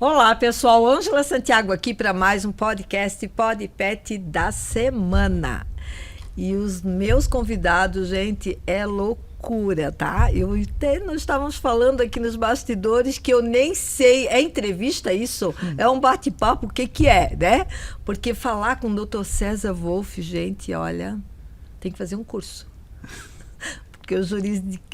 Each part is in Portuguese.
Olá, pessoal. Ângela Santiago aqui para mais um podcast Podpet da semana. E os meus convidados, gente, é loucura, tá? Nós estávamos falando aqui nos bastidores que eu nem sei. É entrevista isso? É um bate-papo? O que que é, né? Porque falar com o Dr. César Wolff, gente, olha, tem que fazer um curso. Porque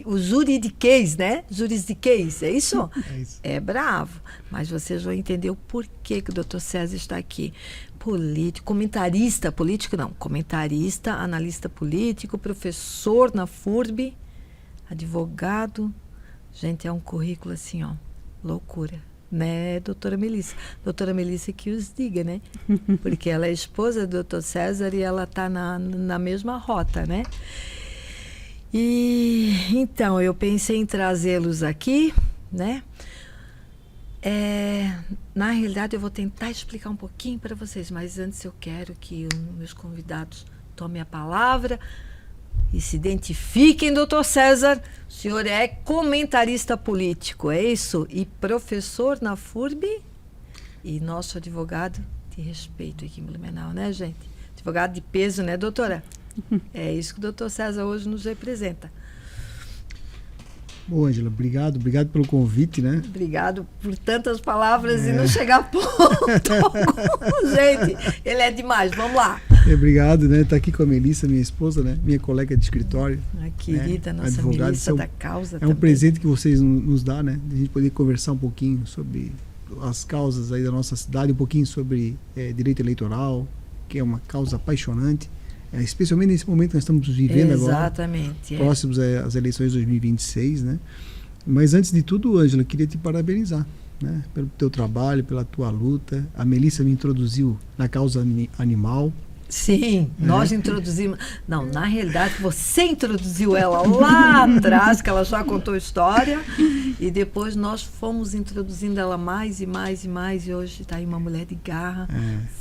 o juridiquês, né? Juridiquês, é isso? É isso. É bravo. Mas vocês vão entender o porquê que o Dr. César está aqui. Político, comentarista, político não, comentarista, analista político, professor na FURB, advogado. Gente, é um currículo assim, ó, loucura. Né, doutora Melissa? Doutora Melissa que os diga, né? Porque ela é esposa do Dr. César e ela está na mesma rota, né? E então eu pensei em trazê-los aqui, né? Na realidade eu vou tentar explicar um pouquinho para vocês, mas antes eu quero que os meus convidados tomem a palavra e se identifiquem, doutor César. O senhor é comentarista político, é isso? E professor na FURB e nosso advogado de respeito aqui em Blumenau, né, gente? Advogado de peso, né, doutora? É isso que o doutor César hoje nos representa. Bom, Ângela, obrigado pelo convite, né? Obrigado por tantas palavras e não chegar a ponto algum. Gente, ele é demais, vamos lá. Obrigado, né? Tá aqui com a Melissa, minha esposa, né? Minha colega de escritório. A querida, né? nossa Advogado, Melissa da causa também. É um presente que vocês nos dão, né? De a gente poder conversar um pouquinho sobre as causas aí da nossa cidade, um pouquinho sobre direito eleitoral, que é uma causa apaixonante. Especialmente nesse momento que nós estamos vivendo Exatamente, agora, próximos às eleições de 2026, né? Mas antes de tudo, Ângela, queria te parabenizar, né? Pelo teu trabalho, pela tua luta. A Melissa me introduziu na causa animal. Sim, nós introduzimos. Não, na realidade, você introduziu ela lá atrás, que ela já contou a história, e depois nós fomos introduzindo ela mais e mais e mais, e hoje está aí uma mulher de garra,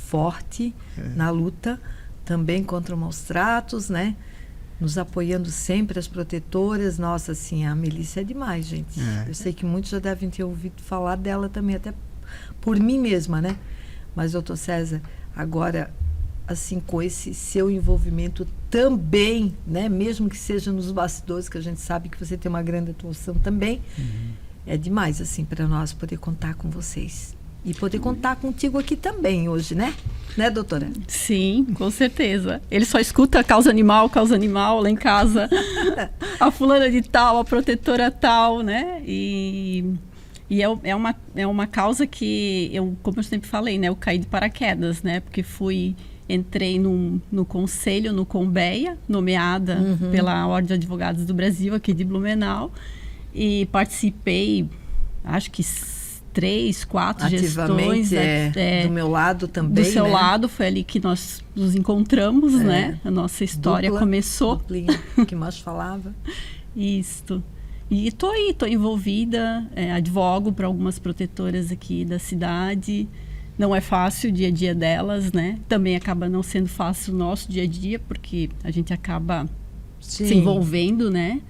forte, na luta, também contra maus tratos, né? Nos apoiando sempre, as protetoras. Nossa, assim, a Melissa é demais, gente. Eu sei que muitos já devem ter ouvido falar dela também, até por mim mesma, né? Mas, doutor César, agora, assim, com esse seu envolvimento também, né? Mesmo que seja nos bastidores, que a gente sabe que você tem uma grande atuação também, é demais, assim, para nós poder contar com vocês. E poder contar contigo aqui também hoje, né? Né, doutora? Sim, com certeza. Ele só escuta causa animal lá em casa. A fulana de tal, a protetora tal, né? E é uma causa que, como eu sempre falei, né? Eu caí de paraquedas, né? Porque entrei no conselho, no Conbeia, nomeada pela Ordem de Advogados do Brasil, aqui de Blumenau. E participei, acho que 3, 4 ativamente, gestões. Do meu lado também, do seu né? lado, foi ali que nós nos encontramos, né? A nossa história começou. Duplinha, que mais falava. Isso. E tô envolvida, advogo para algumas protetoras aqui da cidade. Não é fácil o dia a dia delas, né? Também acaba não sendo fácil o nosso dia a dia, porque a gente acaba se envolvendo, né?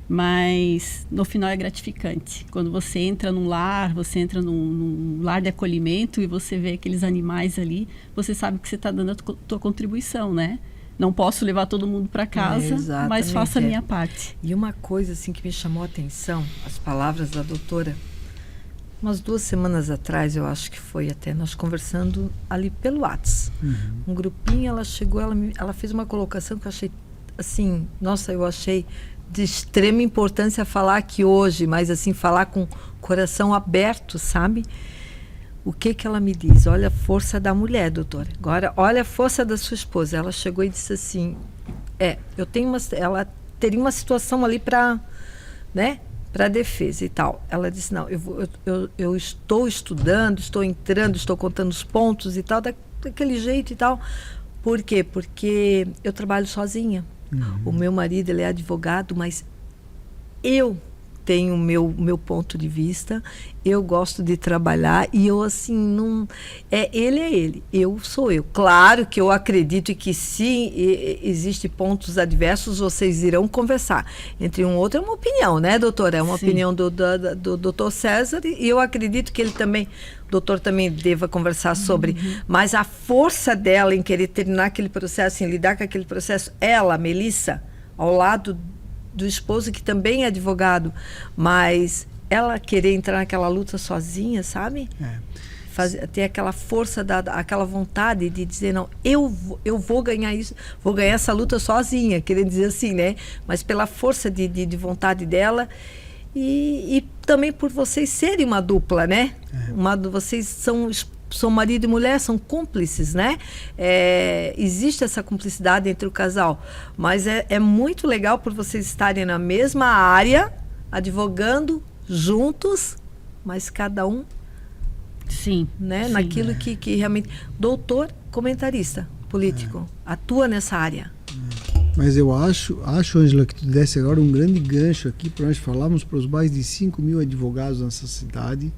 Mas no final é gratificante. Quando você entra num lar, você entra num lar de acolhimento e você vê aqueles animais ali, você sabe que você está dando a tua contribuição, né? Não posso levar todo mundo para casa, mas faço a minha parte. E uma coisa assim que me chamou a atenção, as palavras da doutora, umas 2 semanas atrás, eu acho que foi até, nós conversando ali pelo WhatsApp. Um grupinho, ela chegou, ela fez uma colocação que eu achei assim, nossa, eu achei de extrema importância falar aqui hoje, mas assim, falar com o coração aberto, sabe? O que ela me diz? Olha a força da mulher, doutora. Agora, olha a força da sua esposa. Ela chegou e disse assim, ela teria uma situação ali para, né, para defesa e tal. Ela disse, não, eu estou estudando, estou entrando, estou contando os pontos e tal, daquele jeito e tal. Por quê? Porque eu trabalho sozinha. O meu marido, ele é advogado, mas eu tenho o meu ponto de vista, eu gosto de trabalhar e eu, assim, não... Ele é ele, eu sou eu. Claro que eu acredito que se existem pontos adversos, vocês irão conversar. Entre um outro é uma opinião, né, doutora? É uma Sim. opinião do doutor César e eu acredito que ele também, o doutor também deva conversar sobre, mas a força dela em querer terminar aquele processo, em lidar com aquele processo, ela, Melissa, ao lado do esposo, que também é advogado, mas ela querer entrar naquela luta sozinha, sabe? Ter aquela força, aquela vontade de dizer, não, eu vou ganhar isso, vou ganhar essa luta sozinha, querendo dizer assim, né? Mas pela força de vontade dela e também por vocês serem uma dupla, né? Vocês são marido e mulher, são cúmplices, né? Existe essa cumplicidade entre o casal, mas é muito legal por vocês estarem na mesma área, advogando juntos, mas cada um, Sim, né? sim. Naquilo que realmente... Doutor comentarista político, atua nessa área. Mas eu acho, Ângela, que tu desse agora um grande gancho aqui para nós falarmos para os mais de 5 mil advogados nessa cidade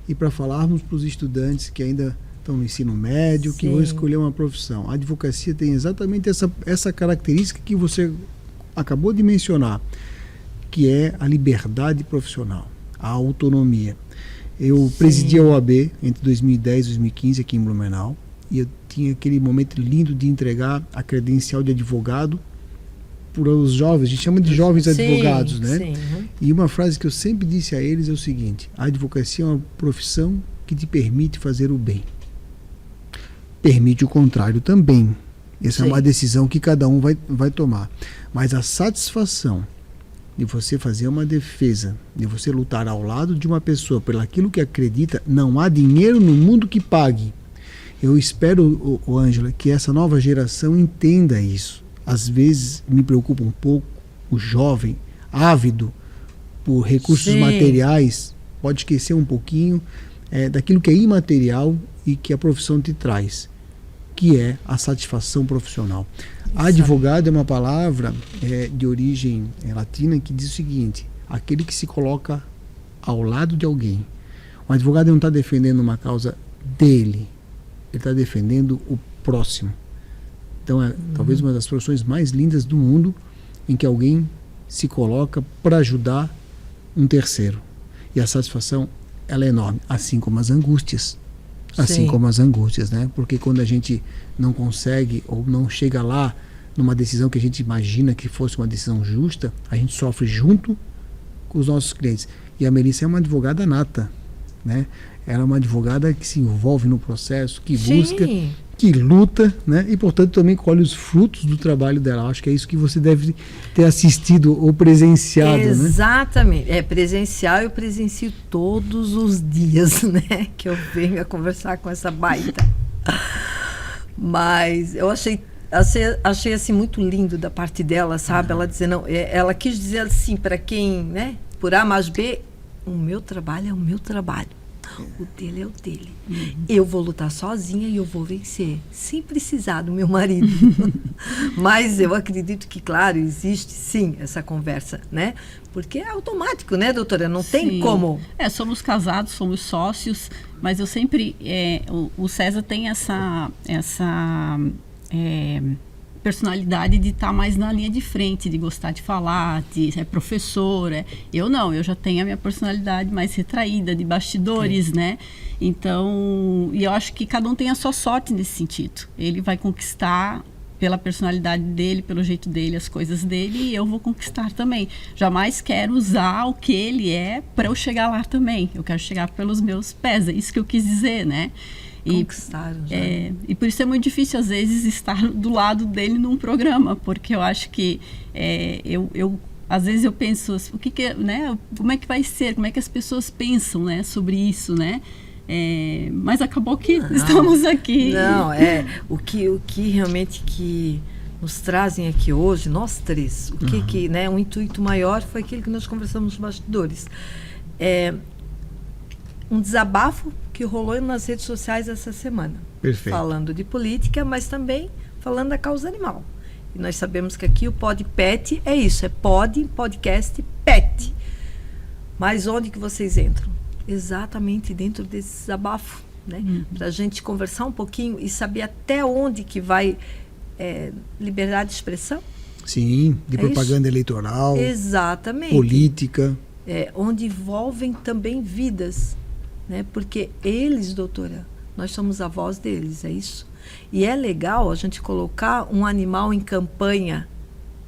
e para falarmos para os estudantes que ainda estão no ensino médio, que vão escolher uma profissão. A advocacia tem exatamente essa característica que você acabou de mencionar, que é a liberdade profissional, a autonomia. Eu presidi a OAB entre 2010 e 2015 aqui em Blumenau e eu tinha aquele momento lindo de entregar a credencial de advogado para os jovens, a gente chama de jovens advogados, né? Sim. E uma frase que eu sempre disse a eles é o seguinte: a advocacia é uma profissão que te permite fazer o bem. Permite o contrário também. Essa é uma decisão que cada um vai tomar. Mas a satisfação de você fazer uma defesa, de você lutar ao lado de uma pessoa por aquilo que acredita, não há dinheiro no mundo que pague. Eu espero, Ângela, que essa nova geração entenda isso. Às vezes me preocupa um pouco o jovem ávido por recursos materiais, pode esquecer um pouquinho daquilo que é imaterial e que a profissão te traz, que é a satisfação profissional. Advogado é uma palavra de origem latina que diz o seguinte: aquele que se coloca ao lado de alguém. O advogado não está defendendo uma causa dele, ele está defendendo o próximo. Então é talvez uma das profissões mais lindas do mundo em que alguém se coloca para ajudar um terceiro. E a satisfação, ela é enorme, assim como as angústias. Assim como as angústias, né? Porque quando a gente não consegue ou não chega lá numa decisão que a gente imagina que fosse uma decisão justa, a gente sofre junto com os nossos clientes. E a Melissa é uma advogada nata, né? Ela é uma advogada que se envolve no processo, que busca, que luta, né? E portanto também colhe os frutos do trabalho dela. Acho que é isso que você deve ter assistido ou presenciado, Exatamente. É presencial, eu presencio todos os dias, né? Que eu venho a conversar com essa baita. Mas eu achei assim muito lindo da parte dela, sabe? Ela dizer, não, ela quis dizer assim para quem, né? Por A mais B, o meu trabalho é o meu trabalho. O dele é o dele. Eu vou lutar sozinha e eu vou vencer, sem precisar do meu marido. Mas eu acredito que, claro, existe sim essa conversa, né? Porque é automático, né, doutora? Não tem como. Somos casados, somos sócios, mas eu sempre... o César tem essa personalidade de estar mais na linha de frente, de gostar de falar, de ser professora. Eu não, eu já tenho a minha personalidade mais retraída, de bastidores, né? Então, e eu acho que cada um tem a sua sorte nesse sentido. Ele vai conquistar pela personalidade dele, pelo jeito dele, as coisas dele, e eu vou conquistar também. Jamais quero usar o que ele é para eu chegar lá também. Eu quero chegar pelos meus pés, é isso que eu quis dizer, né? E por isso é muito difícil às vezes estar do lado dele num programa, porque eu acho que às vezes eu penso né, como é que vai ser, como é que as pessoas pensam, né, sobre isso, né? Mas acabou que estamos aqui. Não, o que realmente que nos trazem aqui hoje, nós três, né, um intuito maior foi aquilo que nós conversamos nos bastidores. Um desabafo que rolou nas redes sociais essa semana. Perfeito. Falando de política, mas também falando da causa animal. E nós sabemos que aqui o Pod Pet é isso, podcast pet. Mas onde que vocês entram? Exatamente dentro desse desabafo, né? Para a gente conversar um pouquinho e saber até onde que vai liberdade de expressão. Sim, de propaganda eleitoral. Exatamente. Política. Onde envolvem também vidas, né? Porque eles, doutora, nós somos a voz deles, é isso? E é legal a gente colocar um animal em campanha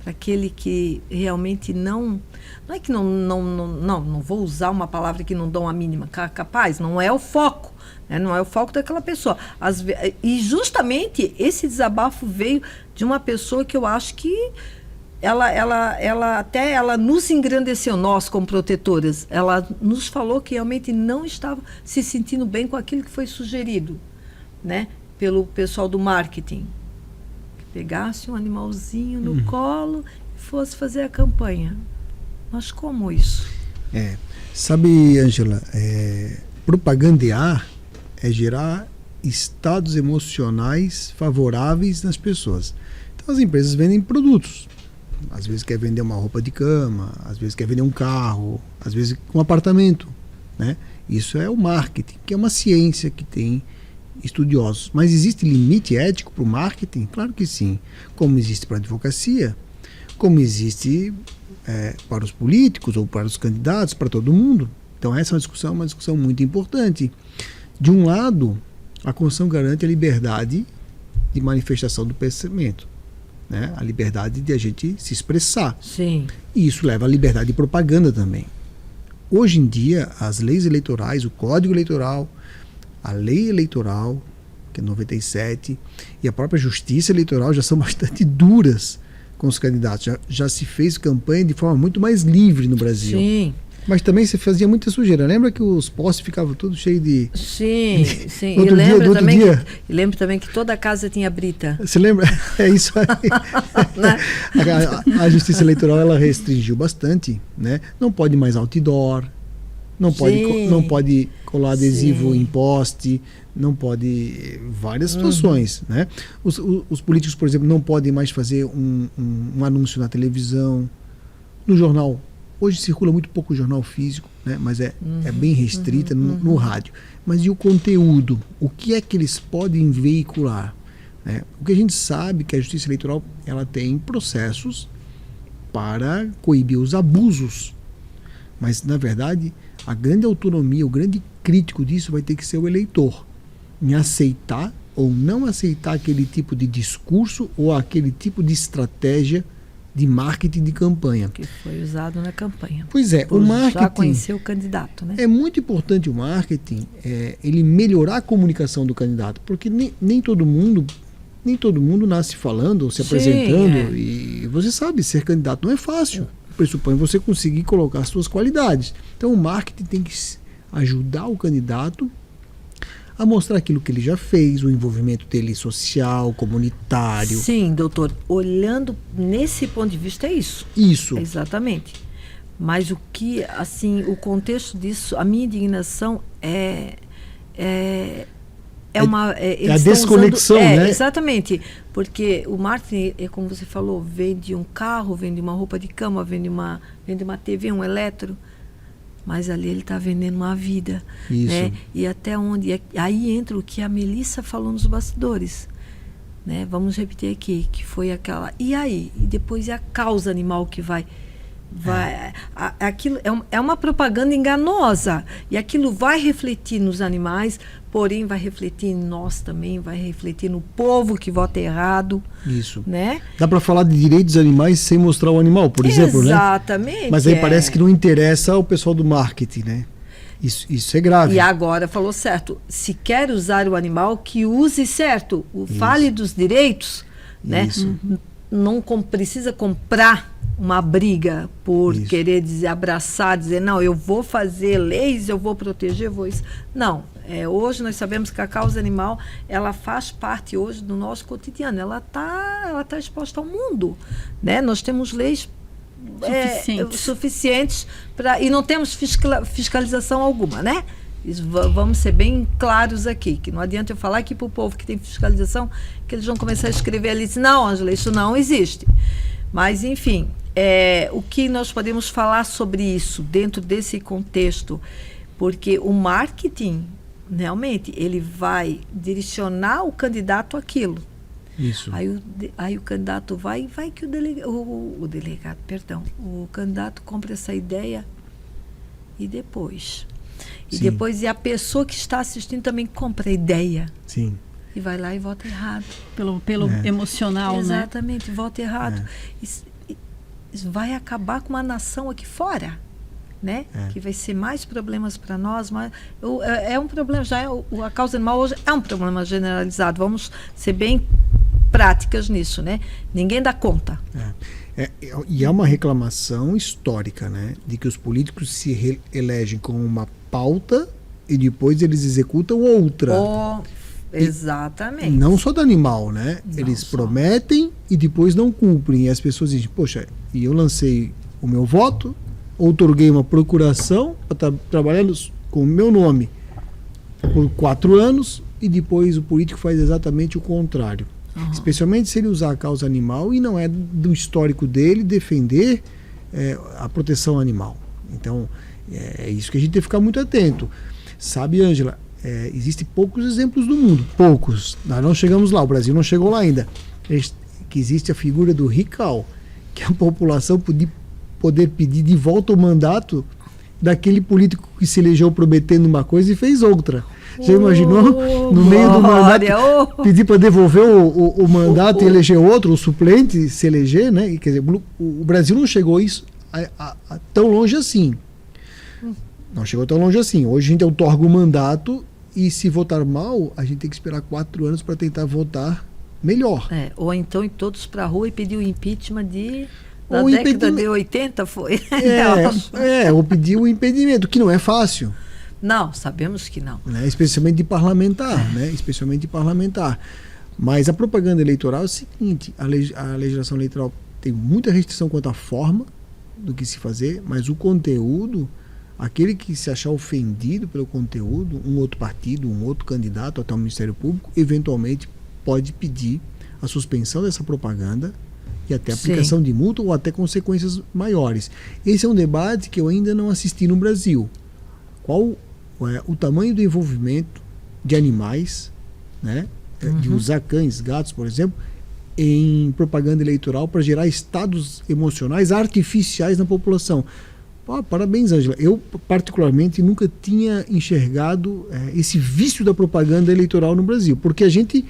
para aquele que realmente não é que não vou usar uma palavra que não dão a mínima, capaz, não é o foco, né? Não é o foco daquela pessoa. E justamente esse desabafo veio de uma pessoa que eu acho que ela nos engrandeceu, nós como protetoras. Ela nos falou que realmente não estava se sentindo bem com aquilo que foi sugerido, né, pelo pessoal do marketing. Que pegasse um animalzinho no colo e fosse fazer a campanha. Mas como isso? Sabe, Ângela, propagandear é gerar estados emocionais favoráveis nas pessoas. Então as empresas vendem produtos. Às vezes quer vender uma roupa de cama, às vezes quer vender um carro, às vezes um apartamento, né? Isso é o marketing, que é uma ciência que tem estudiosos. Mas existe limite ético para o marketing? Claro que sim. Como existe para a advocacia, como existe para os políticos ou para os candidatos, para todo mundo. Então essa é uma discussão muito importante. De um lado, a Constituição garante a liberdade de manifestação do pensamento, né? A liberdade de a gente se expressar. Sim. E isso leva à liberdade de propaganda também. Hoje em dia, as leis eleitorais, o Código Eleitoral, a Lei Eleitoral, que é 97, e a própria Justiça Eleitoral já são bastante duras com os candidatos. Já se fez campanha de forma muito mais livre no Brasil. Sim. Mas também se fazia muita sujeira. Lembra que os postes ficavam todos cheios de... Sim. E lembro também que toda casa tinha brita. Você lembra? É isso aí. A Justiça Eleitoral, ela restringiu bastante, né? Não pode mais outdoor, não pode colar adesivo em poste, não pode... várias situações, né? Os políticos, por exemplo, não podem mais fazer um anúncio na televisão, no jornal. Hoje circula muito pouco o jornal físico, né? Mas é bem restrita no rádio. Mas e o conteúdo? O que é que eles podem veicular? O que a gente sabe é que a Justiça Eleitoral ela tem processos para coibir os abusos. Mas, na verdade, a grande autonomia, o grande crítico disso vai ter que ser o eleitor. Em aceitar ou não aceitar aquele tipo de discurso ou aquele tipo de estratégia de marketing de campanha. Que foi usado na campanha. Pois é, o marketing... Já conhecer o candidato, né? É muito importante o marketing, ele melhorar a comunicação do candidato, porque nem todo mundo nasce falando ou se apresentando, e você sabe, ser candidato não é fácil. Pressupõe você conseguir colocar as suas qualidades. Então o marketing tem que ajudar o candidato a mostrar aquilo que ele já fez, o envolvimento dele social, comunitário. Sim, doutor. Olhando nesse ponto de vista, é isso. Isso. Exatamente. Mas o que, assim, o contexto disso, a minha indignação é a desconexão, né? Exatamente. Porque o marketing, como você falou, vende um carro, vende uma roupa de cama, vende uma TV, um eletro. Mas ali ele está vendendo uma vida. Isso. Né? E até onde... Aí entra o que a Melissa falou nos bastidores. Né? Vamos repetir aqui, que foi aquela... E aí? E depois é a causa animal que vai... Aquilo é uma propaganda enganosa. E aquilo vai refletir nos animais, porém vai refletir em nós também, vai refletir no povo que vota errado. Isso. Né? Dá para falar de direitos animais sem mostrar o animal, por exemplo, né? Exatamente. Mas aí parece que não interessa ao pessoal do marketing, né? Isso é grave. E agora falou certo. Se quer usar o animal, que use certo. Fale dos direitos, né? Isso. Não precisa comprar uma briga por querer abraçar, dizer, não, eu vou fazer leis, eu vou proteger, eu vou isso. Não, hoje nós sabemos que a causa animal, ela faz parte hoje do nosso cotidiano, ela tá exposta ao mundo, né? Nós temos leis suficientes e não temos fiscalização alguma, né? Vamos ser bem claros aqui, que não adianta eu falar aqui para o povo que tem fiscalização, que eles vão começar a escrever ali, não, Ângela, isso não existe. Mas, enfim, o que nós podemos falar sobre isso dentro desse contexto? Porque o marketing, realmente, ele vai direcionar o candidato àquilo. Isso. Aí o candidato vai que o candidato compra essa ideia e depois. E Sim. depois a pessoa que está assistindo também compra a ideia. Sim. E vai lá e vota errado. Pelo emocional, né? Exatamente, vota errado. Isso vai acabar com uma nação aqui fora, né? Que vai ser mais problemas para nós. É um problema, a causa animal hoje é um problema generalizado. Vamos ser bem práticas nisso, né? Ninguém dá conta. E é uma reclamação histórica, né? De que os políticos se elegem com uma pauta e depois eles executam outra. Exatamente. Não só do animal, né? Eles prometem e depois não cumprem. E as pessoas dizem, poxa, e eu lancei o meu voto, outorguei uma procuração para estar trabalhando com o meu nome por 4 anos e depois o político faz exatamente o contrário. Especialmente se ele usar a causa animal e não é do histórico dele defender a proteção animal. Então, é isso que a gente tem que ficar muito atento. Sabe, Ângela, existem poucos exemplos do mundo, poucos. Nós não chegamos lá, o Brasil não chegou lá ainda. Que existe a figura do recall, que a população poder pedir de volta o mandato daquele político que se elegeu prometendo uma coisa e fez outra. Você imaginou, no meio do mandato, pedir para devolver o mandato e eleger outro, o suplente se eleger, né? Quer dizer, o Brasil não chegou tão longe assim. Não chegou tão longe assim. Hoje a gente outorga o mandato e se votar mal, a gente tem que esperar 4 anos para tentar votar melhor. Ou então ir todos para a rua e pedir o impeachment da década de 80, foi. Ou pedir o impedimento, que não é fácil. Não, sabemos que não. Né? Especialmente de parlamentar, né? Especialmente de parlamentar. Mas a propaganda eleitoral é o seguinte, a legislação eleitoral tem muita restrição quanto à forma do que se fazer, mas o conteúdo, aquele que se achar ofendido pelo conteúdo, um outro partido, um outro candidato até o Ministério Público, eventualmente pode pedir a suspensão dessa propaganda e até aplicação de multa ou até consequências maiores. Esse é um debate que eu ainda não assisti no Brasil. Qual o tamanho do envolvimento de animais, né? De usar cães, gatos, por exemplo, em propaganda eleitoral para gerar estados emocionais artificiais na população. Parabéns, Ângela. Eu, particularmente, nunca tinha enxergado esse vício da propaganda eleitoral no Brasil. Porque a gente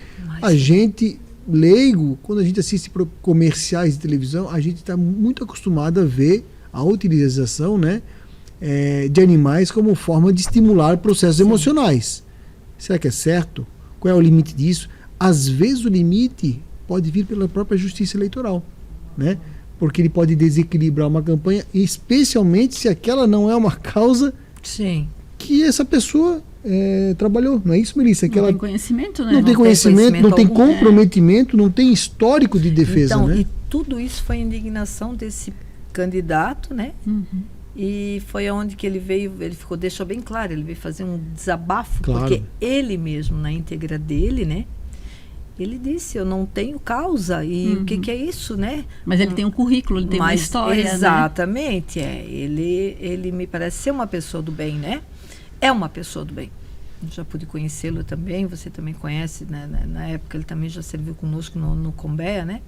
leigo, quando a gente assiste comerciais de televisão, a gente está muito acostumado a ver a utilização, né, de animais como forma de estimular processos emocionais. Será que é certo? Qual é o limite disso? Às vezes o limite pode vir pela própria justiça eleitoral, né? Porque ele pode desequilibrar uma campanha, especialmente se aquela não é uma causa que essa pessoa trabalhou. Não é isso, Melissa? Não tem conhecimento, né? Não tem conhecimento, não tem comprometimento, não tem histórico de defesa. Então, né? E tudo isso foi indignação desse candidato, né? E foi onde que ele veio, deixou bem claro, ele veio fazer um desabafo, porque ele mesmo, na íntegra dele, né? Ele disse, eu não tenho causa, e o que é isso, né? Mas ele tem um currículo, ele tem uma história, exatamente, né? Ele me parece ser uma pessoa do bem, né? É uma pessoa do bem. Eu já pude conhecê-lo também, você também conhece, né? Na época ele também já serviu conosco no Combea, né?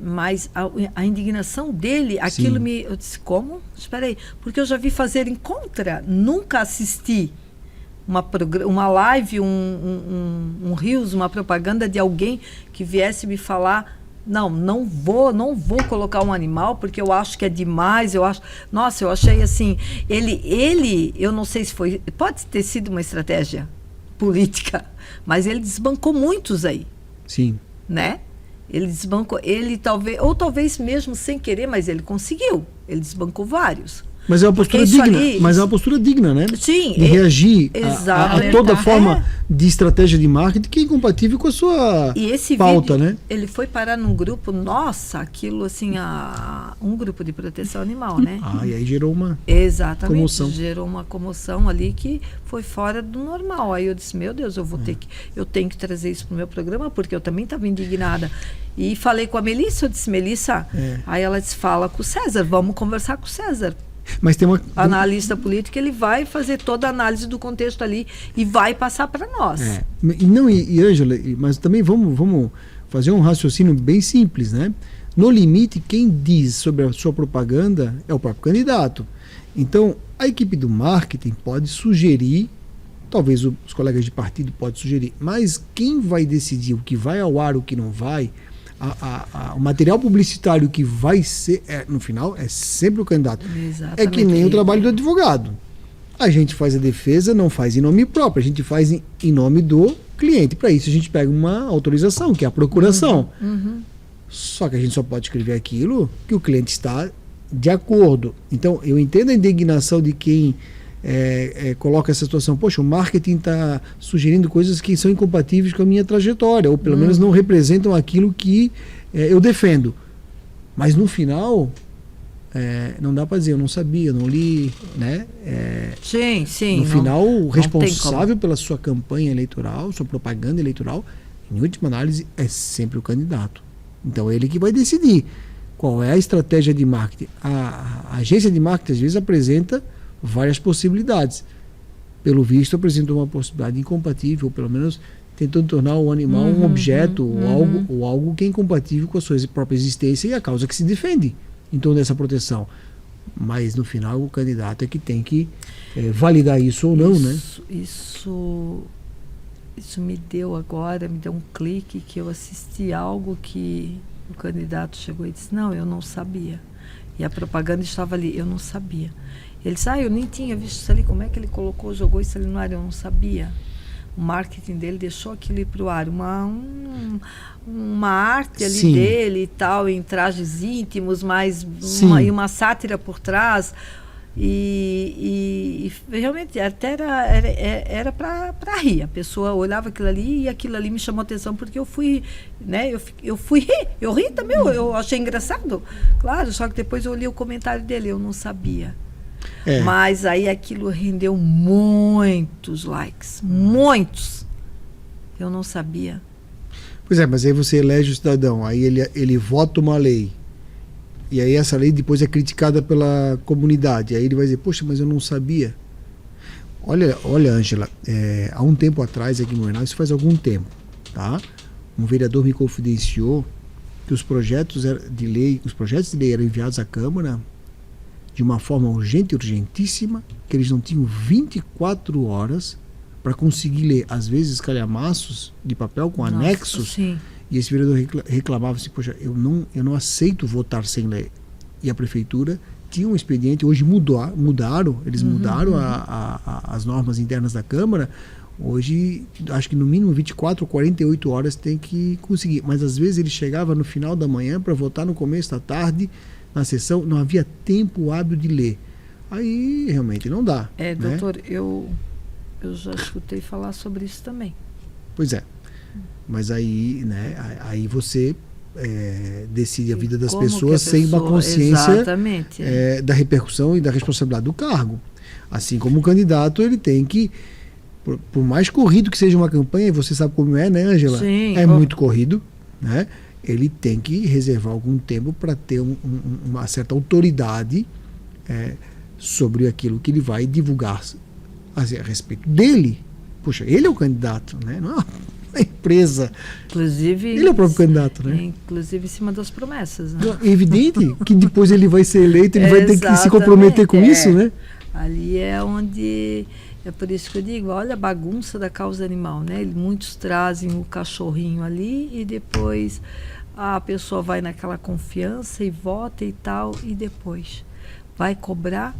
Mas a indignação dele, aquilo eu disse, como? Espera aí, porque eu já vi fazer em contra, nunca assisti uma live, um Reels, uma propaganda de alguém que viesse me falar, não vou colocar um animal porque eu acho que é demais, eu achei assim, ele, eu não sei se pode ter sido uma estratégia política, mas ele desbancou muitos aí. Sim. Né? Ele desbancou, talvez mesmo sem querer, mas ele conseguiu, ele desbancou vários. Mas é uma postura Porque isso digna, ali- mas é uma postura digna, né? Sim, De reagir a exato. toda É. forma de estratégia de marketing que é incompatível com a sua E esse pauta, vídeo, né? ele foi parar num grupo, nossa, aquilo assim, um grupo de proteção animal, né? E aí gerou uma... Exatamente, Comoção. gerou uma comoção ali que foi fora do normal. Aí eu disse, meu Deus, eu tenho que trazer isso pro meu programa, porque eu também estava indignada. E falei com a Melissa, eu disse, Melissa, aí ela disse, fala com o César, vamos conversar com o César. Mas tem uma... Analista político, ele vai fazer toda a análise do contexto ali e vai passar para nós. E Ângela, mas também vamos fazer um raciocínio bem simples, né? No limite, quem diz sobre a sua propaganda é o próprio candidato. Então, a equipe do marketing pode sugerir, talvez os colegas de partido podem sugerir, mas quem vai decidir o que vai ao ar, o que não vai, o material publicitário que vai ser, no final, é sempre o candidato. Exatamente. É que nem o trabalho do advogado. A gente faz a defesa, não faz em nome próprio, a gente faz em nome do cliente. Para isso a gente pega uma autorização, que é a procuração. Só que a gente só pode escrever aquilo que o cliente está de acordo. Então, eu entendo a indignação de quem coloca essa situação. Poxa, o marketing está sugerindo coisas que são incompatíveis com a minha trajetória, ou pelo menos não representam aquilo que eu defendo. Mas no final, não dá para dizer, eu não sabia, eu não li, né? Sim. No final, o não responsável pela sua campanha eleitoral, sua propaganda eleitoral, em última análise, é sempre o candidato. Então, é ele que vai decidir qual é a estratégia de marketing. A agência de marketing, às vezes, apresenta várias possibilidades. Pelo visto, apresentou uma possibilidade incompatível, ou pelo menos tentando tornar o animal um objeto ou algo que é incompatível com a sua própria existência e a causa que se defende em torno dessa proteção. Mas, no final, o candidato é que tem que validar isso ou não, né? Isso me deu um clique que eu assisti algo que o candidato chegou e disse, não, eu não sabia. E a propaganda estava ali, eu não sabia. Ele disse, eu nem tinha visto isso ali, como é que ele jogou isso ali no ar, eu não sabia. O marketing dele deixou aquilo ir para o ar, uma arte ali Sim. dele e tal, em trajes íntimos, mas uma sátira por trás. E realmente até era para rir. A pessoa olhava aquilo ali e aquilo ali me chamou a atenção porque eu fui, né? Eu fui rir. Eu ri também, eu achei engraçado. Claro, só que depois eu li o comentário dele, eu não sabia. Mas aí aquilo rendeu muitos likes, muitos. Eu não sabia. Pois mas aí você elege o cidadão, aí ele vota uma lei. E aí essa lei depois é criticada pela comunidade. Aí ele vai dizer, poxa, mas eu não sabia. Olha, Ângela, há um tempo atrás aqui em Blumenau, isso faz algum tempo, tá? Um vereador me confidenciou que os projetos de lei eram enviados à Câmara de uma forma urgente, urgentíssima, que eles não tinham 24 horas para conseguir ler, às vezes, calhamaços de papel com anexos. Sim. E esse vereador reclamava assim, poxa, eu não aceito votar sem lei. E a prefeitura tinha um expediente, hoje eles mudaram as normas internas da Câmara. Hoje, acho que no mínimo 24 ou 48 horas tem que conseguir. Mas às vezes ele chegava no final da manhã para votar no começo da tarde, na sessão, não havia tempo hábil de ler. Aí realmente não dá. Doutor, eu já escutei falar sobre isso também. Pois é. Mas aí, né, aí você decide a vida das pessoas sem uma consciência da repercussão e da responsabilidade do cargo. Assim como o candidato, ele tem que, por mais corrido que seja uma campanha, e você sabe como né, Ângela? Sim. Muito corrido, né? Ele tem que reservar algum tempo para ter uma certa autoridade sobre aquilo que ele vai divulgar a respeito dele. Puxa, ele é o candidato, né? Não é a empresa. Inclusive, ele é o próprio candidato, né? Inclusive em cima das promessas, né? É evidente que depois ele vai ser eleito, ele vai ter que se comprometer com isso, né? Ali é onde... É por isso que eu digo, olha a bagunça da causa animal, né? Muitos trazem o cachorrinho ali e depois a pessoa vai naquela confiança e vota e tal, e depois vai cobrar,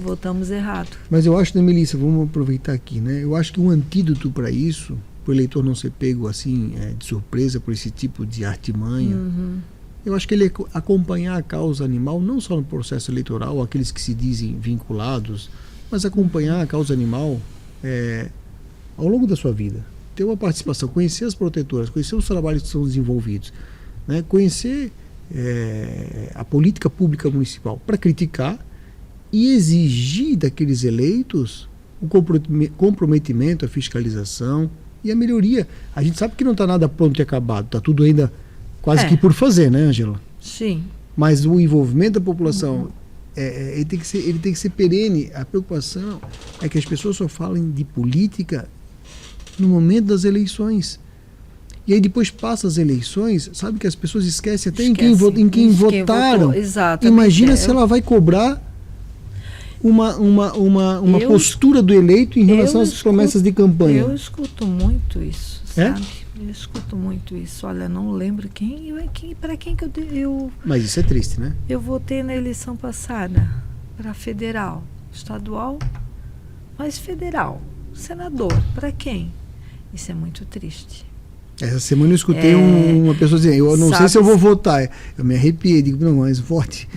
votamos errado. Mas eu acho, né, Melissa, vamos aproveitar aqui, né? Eu acho que um antídoto para isso, para o eleitor não ser pego assim de surpresa por esse tipo de artimanha, Eu acho que ele acompanhar a causa animal, não só no processo eleitoral, aqueles que se dizem vinculados, mas acompanhar a causa animal ao longo da sua vida. Ter uma participação, conhecer as protetoras, conhecer os trabalhos que são desenvolvidos, né? Conhecer a política pública municipal para criticar e exigir daqueles eleitos o comprometimento, a fiscalização e a melhoria. A gente sabe que não está nada pronto e acabado, está tudo ainda quase que por fazer, né, Ângela? Sim. Mas o envolvimento da população ele tem que ser perene. A preocupação é que as pessoas só falem de política no momento das eleições. E aí depois passa as eleições, sabe que as pessoas esquecem até em quem votaram. Imagina se ela vai cobrar uma postura do eleito em relação às promessas de campanha. Eu escuto muito isso, sabe? Eu escuto muito isso. Olha, não lembro para quem que eu... Mas isso é triste, né? Eu votei na eleição passada para federal, estadual, mas federal, senador, para quem? Isso é muito triste. Essa semana eu escutei uma pessoa dizer, eu não sei se eu vou votar. Eu me arrepiei, digo, não, mas vote.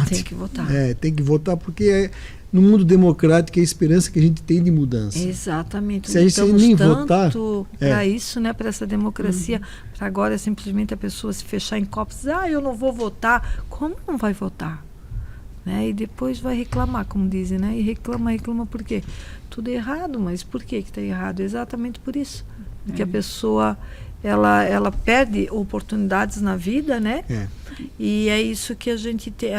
Tem que votar. Tem que votar porque no mundo democrático é a esperança que a gente tem de mudança. Exatamente. Se a gente nem votar, para isso, né, para essa democracia, para agora simplesmente a pessoa se fechar em copos, eu não vou votar. Como não vai votar? Né? E depois vai reclamar, como dizem, né? E reclama por quê? Tudo errado, mas por que está errado? Exatamente por isso. Porque a pessoa ela perde oportunidades na vida, né? E é isso que a gente tem.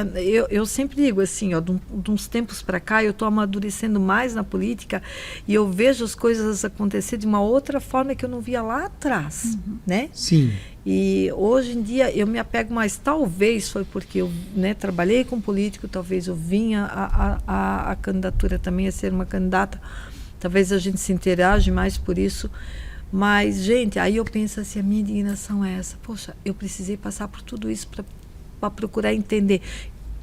Eu sempre digo assim, de uns tempos para cá, eu estou amadurecendo mais na política e eu vejo as coisas acontecer de uma outra forma que eu não via lá atrás, né? Sim. E hoje em dia eu me apego mais, talvez foi porque eu, né, trabalhei com político, talvez eu vinha a candidatura também a ser uma candidata, talvez a gente se interage mais por isso. Mas, gente, aí eu penso assim, a minha indignação é essa. Poxa, eu precisei passar por tudo isso para procurar entender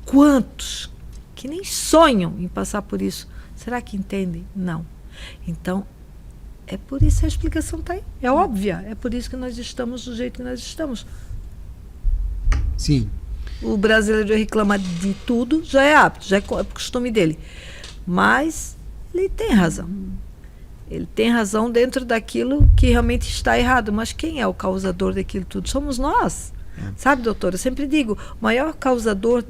quantos que nem sonham em passar por isso. Será que entendem? Não. Então, é por isso a explicação está aí. É óbvia. É por isso que nós estamos do jeito que nós estamos. Sim. O brasileiro reclama de tudo, já é hábito, já é costume dele. Mas ele tem razão. Ele tem razão dentro daquilo que realmente está errado. Mas quem é o causador daquilo tudo? Somos nós. Sabe, doutor? Eu sempre digo, o maior causador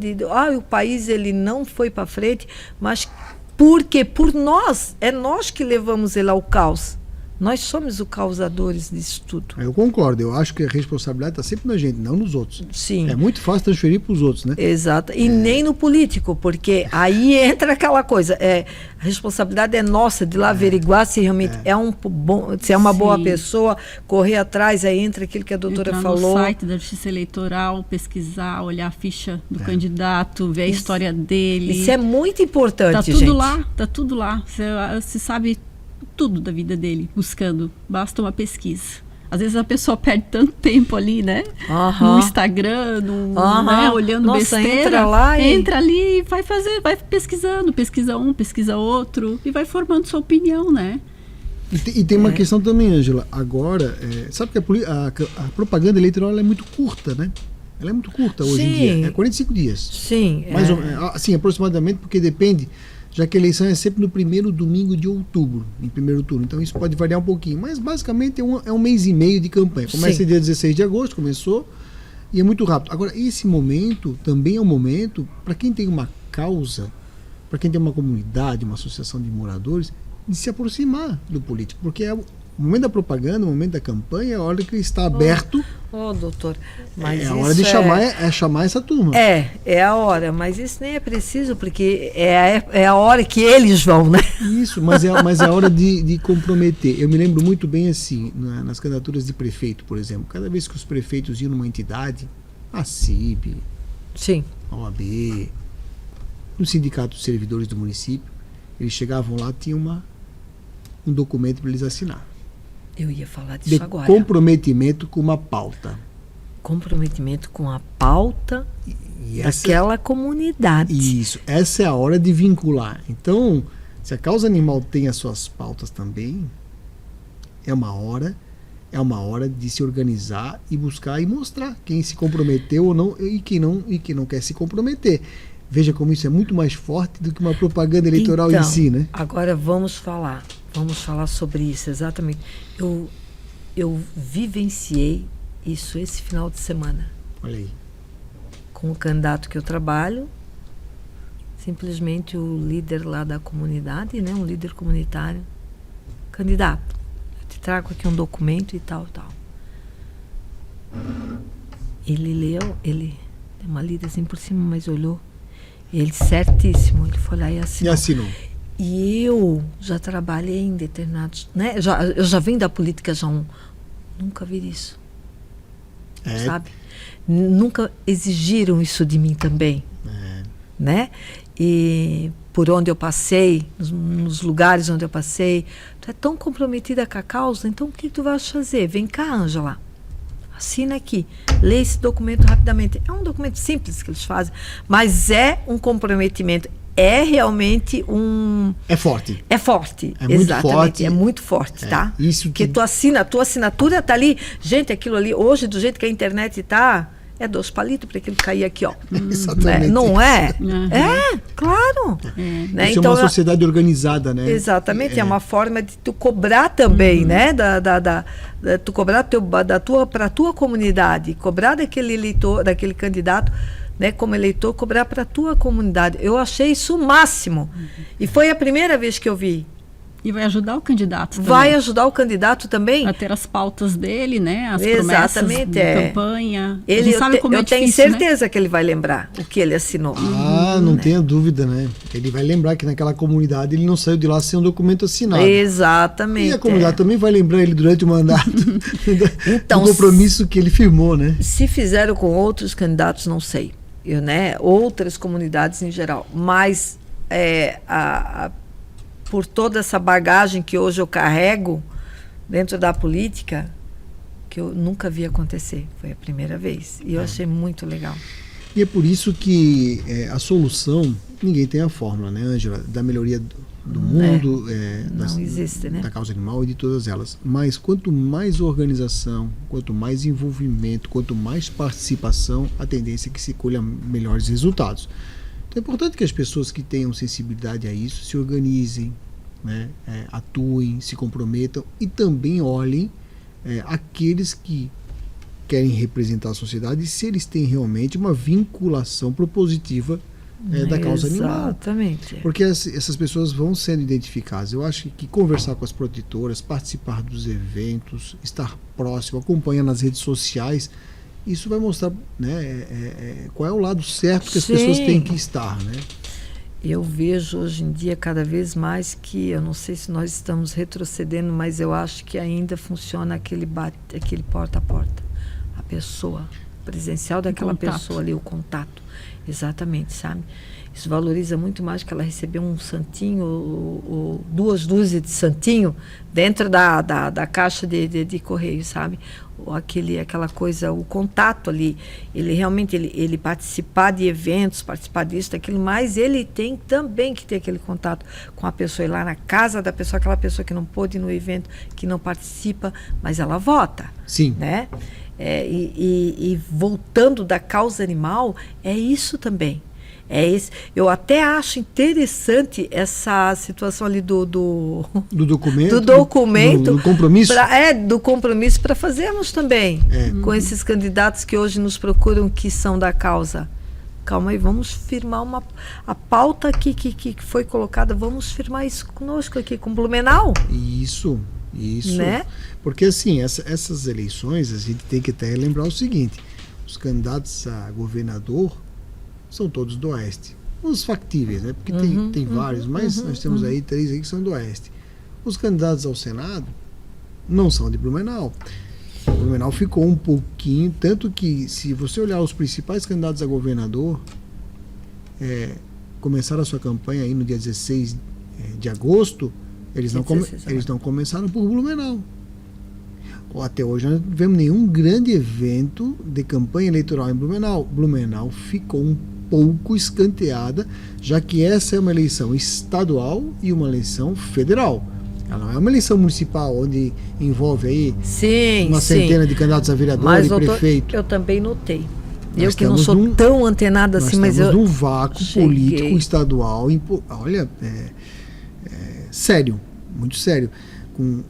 o país ele não foi para frente, mas porque por nós, é nós que levamos ele ao caos. Nós somos os causadores disso tudo. Eu concordo, eu acho que a responsabilidade está sempre na gente, não nos outros. Sim. É muito fácil transferir para os outros, né? Exato. E nem no político, porque aí entra aquela coisa, a responsabilidade é nossa de lá averiguar se realmente se é uma boa pessoa, correr atrás, aí entra aquilo que a doutora falou. No site da Justiça Eleitoral, pesquisar, olhar a ficha do candidato, ver a história dele. Isso é muito importante, gente. Tá tudo lá. Você sabe tudo da vida dele, buscando. Basta uma pesquisa. Às vezes a pessoa perde tanto tempo ali, né? No Instagram, né? Olhando besteira. Entra ali e vai pesquisando. Pesquisa um, pesquisa outro. E vai formando sua opinião, né? E tem uma questão também, Ângela. Agora, sabe que a propaganda eleitoral ela é muito curta, né? Ela é muito curta hoje em dia. É 45 dias. Sim. Mais ou menos, assim, aproximadamente, porque depende... já que a eleição é sempre no primeiro domingo de outubro, em primeiro turno. Então isso pode variar um pouquinho. Mas basicamente é um mês e meio de campanha. Começa dia 16 de agosto, começou, e é muito rápido. Agora, esse momento também é um momento para quem tem uma causa, para quem tem uma comunidade, uma associação de moradores, de se aproximar do político. Porque é o momento da propaganda, o momento da campanha, é a hora que ele está aberto. Doutor, mas é a hora de chamar essa turma. É a hora, mas isso nem é preciso, porque é a hora que eles vão, né? Isso, mas é a hora de comprometer. Eu me lembro muito bem assim, nas candidaturas de prefeito, por exemplo, cada vez que os prefeitos iam numa entidade, a CIB, a OAB, no sindicato dos servidores do município, eles chegavam lá, tinha um documento para eles assinar. Eu ia falar disso agora. Comprometimento com uma pauta. Comprometimento com a pauta daquela comunidade. Isso, essa é a hora de vincular. Então, se a causa animal tem as suas pautas também, é uma hora, é uma hora de se organizar e buscar e mostrar quem se comprometeu ou não e quem não quer se comprometer. Veja como isso é muito mais forte do que uma propaganda eleitoral então, em si, né? Agora vamos falar sobre isso, exatamente. Eu vivenciei isso esse final de semana. Olha aí. Com o candidato que eu trabalho, simplesmente o líder lá da comunidade, né, um líder comunitário, candidato, eu te trago aqui um documento e tal. Ele leu, ele deu uma lida assim por cima, mas olhou, ele certíssimo, ele foi lá e assinou. E assinou. E eu já trabalhei em determinados, né, eu já venho da política nunca vi isso, sabe? Nunca exigiram isso de mim também, né? E por onde eu passei, nos lugares onde eu passei, tu é tão comprometida com a causa, então o que tu vais fazer? Vem cá, Ângela, assina aqui, lê esse documento rapidamente. É um documento simples que eles fazem, mas é um comprometimento. É realmente É forte. É forte. É muito exatamente. forte. É muito forte, tá? Isso que tu assina, a tua assinatura tá ali. Gente, aquilo ali, hoje, do jeito que a internet tá, é 2 palitos para aquilo cair aqui, ó. Exatamente. Não é? Uhum. É, claro. Né? Isso é uma sociedade organizada, né? Exatamente, é uma forma de tu cobrar também, né? Tu cobrar para a tua comunidade, cobrar daquele eleitor, daquele candidato, né, como eleitor, cobrar para a tua comunidade. Eu achei isso o máximo. E foi a primeira vez que eu vi. E vai ajudar o candidato também. Vai ajudar o candidato também? A ter as pautas dele, né? As exatamente, promessas de campanha. Ele, sabe como eu difícil, tenho certeza, né, que ele vai lembrar o que ele assinou. Não tenha dúvida, né? Ele vai lembrar que naquela comunidade ele não saiu de lá sem um documento assinado. Exatamente. E a comunidade também vai lembrar ele durante o mandato então, do compromisso que ele firmou, né? Se fizeram com outros candidatos, não sei. Né? Outras comunidades em geral. Mas por toda essa bagagem que hoje eu carrego dentro da política, que eu nunca vi acontecer. Foi a primeira vez. E eu achei muito legal. E é por isso que a solução, ninguém tem a fórmula, né, Ângela? Da melhoria do mundo, não existe, né? Da causa animal e de todas elas. Mas quanto mais organização, quanto mais envolvimento, quanto mais participação, a tendência é que se colha melhores resultados. Então é importante que as pessoas que tenham sensibilidade a isso se organizem, né, atuem, se comprometam e também olhem aqueles que querem representar a sociedade, se eles têm realmente uma vinculação propositiva da causa animal. Exatamente. Porque essas pessoas vão sendo identificadas. Eu acho que conversar com as protetoras, participar dos eventos, estar próximo, acompanhar nas redes sociais, isso vai mostrar, né, qual é o lado certo que as pessoas têm que estar, né? Eu vejo hoje em dia cada vez mais que, eu não sei se nós estamos retrocedendo, mas eu acho que ainda funciona aquele porta a porta. A pessoa, presencial daquela pessoa ali, o contato. Exatamente, sabe? Isso valoriza muito mais que ela receber um santinho ou 2 dúzias de santinho dentro da caixa de correio, sabe? Ou aquela coisa, o contato ali. Ele realmente, ele participar de eventos, participar disso, daquilo, mas ele tem também que ter aquele contato com a pessoa, ir lá na casa da pessoa, aquela pessoa que não pôde ir no evento, que não participa, mas ela vota. Sim. Né? E voltando da causa animal, é isso também. Eu até acho interessante essa situação ali do documento. Do compromisso. Do compromisso para fazermos também com esses candidatos que hoje nos procuram, que são da causa. Calma aí, vamos firmar a pauta aqui que foi colocada, vamos firmar isso conosco aqui, com Blumenau. Isso. Né? Porque assim, essas eleições, a gente tem que até lembrar o seguinte: os candidatos a governador são todos do Oeste. Os factíveis, né? Porque tem vários, mas nós temos aí 3 aí que são do Oeste. Os candidatos ao Senado não são de Blumenau. Blumenau ficou um pouquinho, tanto que se você olhar os principais candidatos a governador, começaram a sua campanha aí no dia 16 de agosto, eles não começaram por Blumenau. Até hoje nós não tivemos nenhum grande evento de campanha eleitoral em Blumenau. Blumenau ficou um pouco escanteada, já que essa é uma eleição estadual e uma eleição federal. Ela não é uma eleição municipal onde envolve aí Sim, uma sim. centena de candidatos a vereador Mas, e doutor, prefeito. eu também notei. Nós Eu que não estamos sou tão antenada Nós assim, mas estamos eu num vácuo cheguei. político estadual, olha, sério, muito sério. Com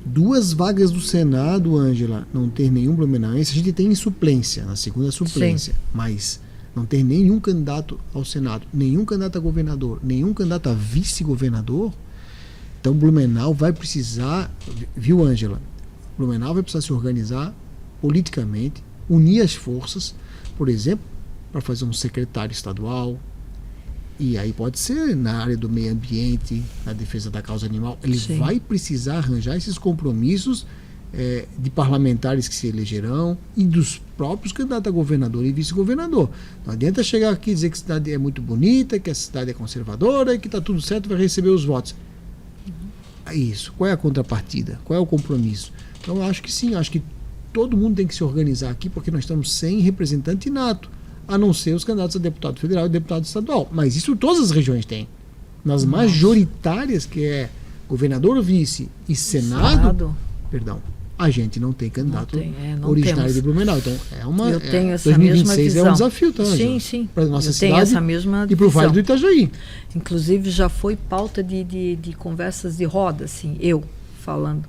2 vagas do Senado, Ângela, não ter nenhum blumenauense. A gente tem em suplência, na segunda suplência, mas não ter nenhum candidato ao Senado, nenhum candidato a governador, nenhum candidato a vice-governador. Então Blumenau vai precisar, viu, Ângela? Blumenau vai precisar se organizar politicamente, unir as forças, por exemplo, para fazer um secretário estadual. E aí pode ser na área do meio ambiente, na defesa da causa animal. Ele Sim. vai precisar arranjar esses compromissos de parlamentares que se elegerão e dos próprios candidatos a governador e vice-governador. Não adianta chegar aqui e dizer que a cidade é muito bonita, que a cidade é conservadora e que está tudo certo, vai receber os votos. Isso. Qual é a contrapartida? Qual é o compromisso? Então eu acho que sim, acho que todo mundo tem que se organizar aqui, porque nós estamos sem representante nato, a não ser os candidatos a deputado federal e deputado estadual. Mas isso todas as regiões têm. Nas majoritárias, que é governador, vice e Senado, perdão, a gente não tem candidato não originário temos. de Blumenau. Então é uma. Eu tenho essa 2026 mesma visão. é um desafio, tá, Sim, Ângela? sim. Para nossa Eu cidade tenho essa mesma e para o Vale visão. do Itajaí. Inclusive já foi pauta de conversas de roda, assim, eu falando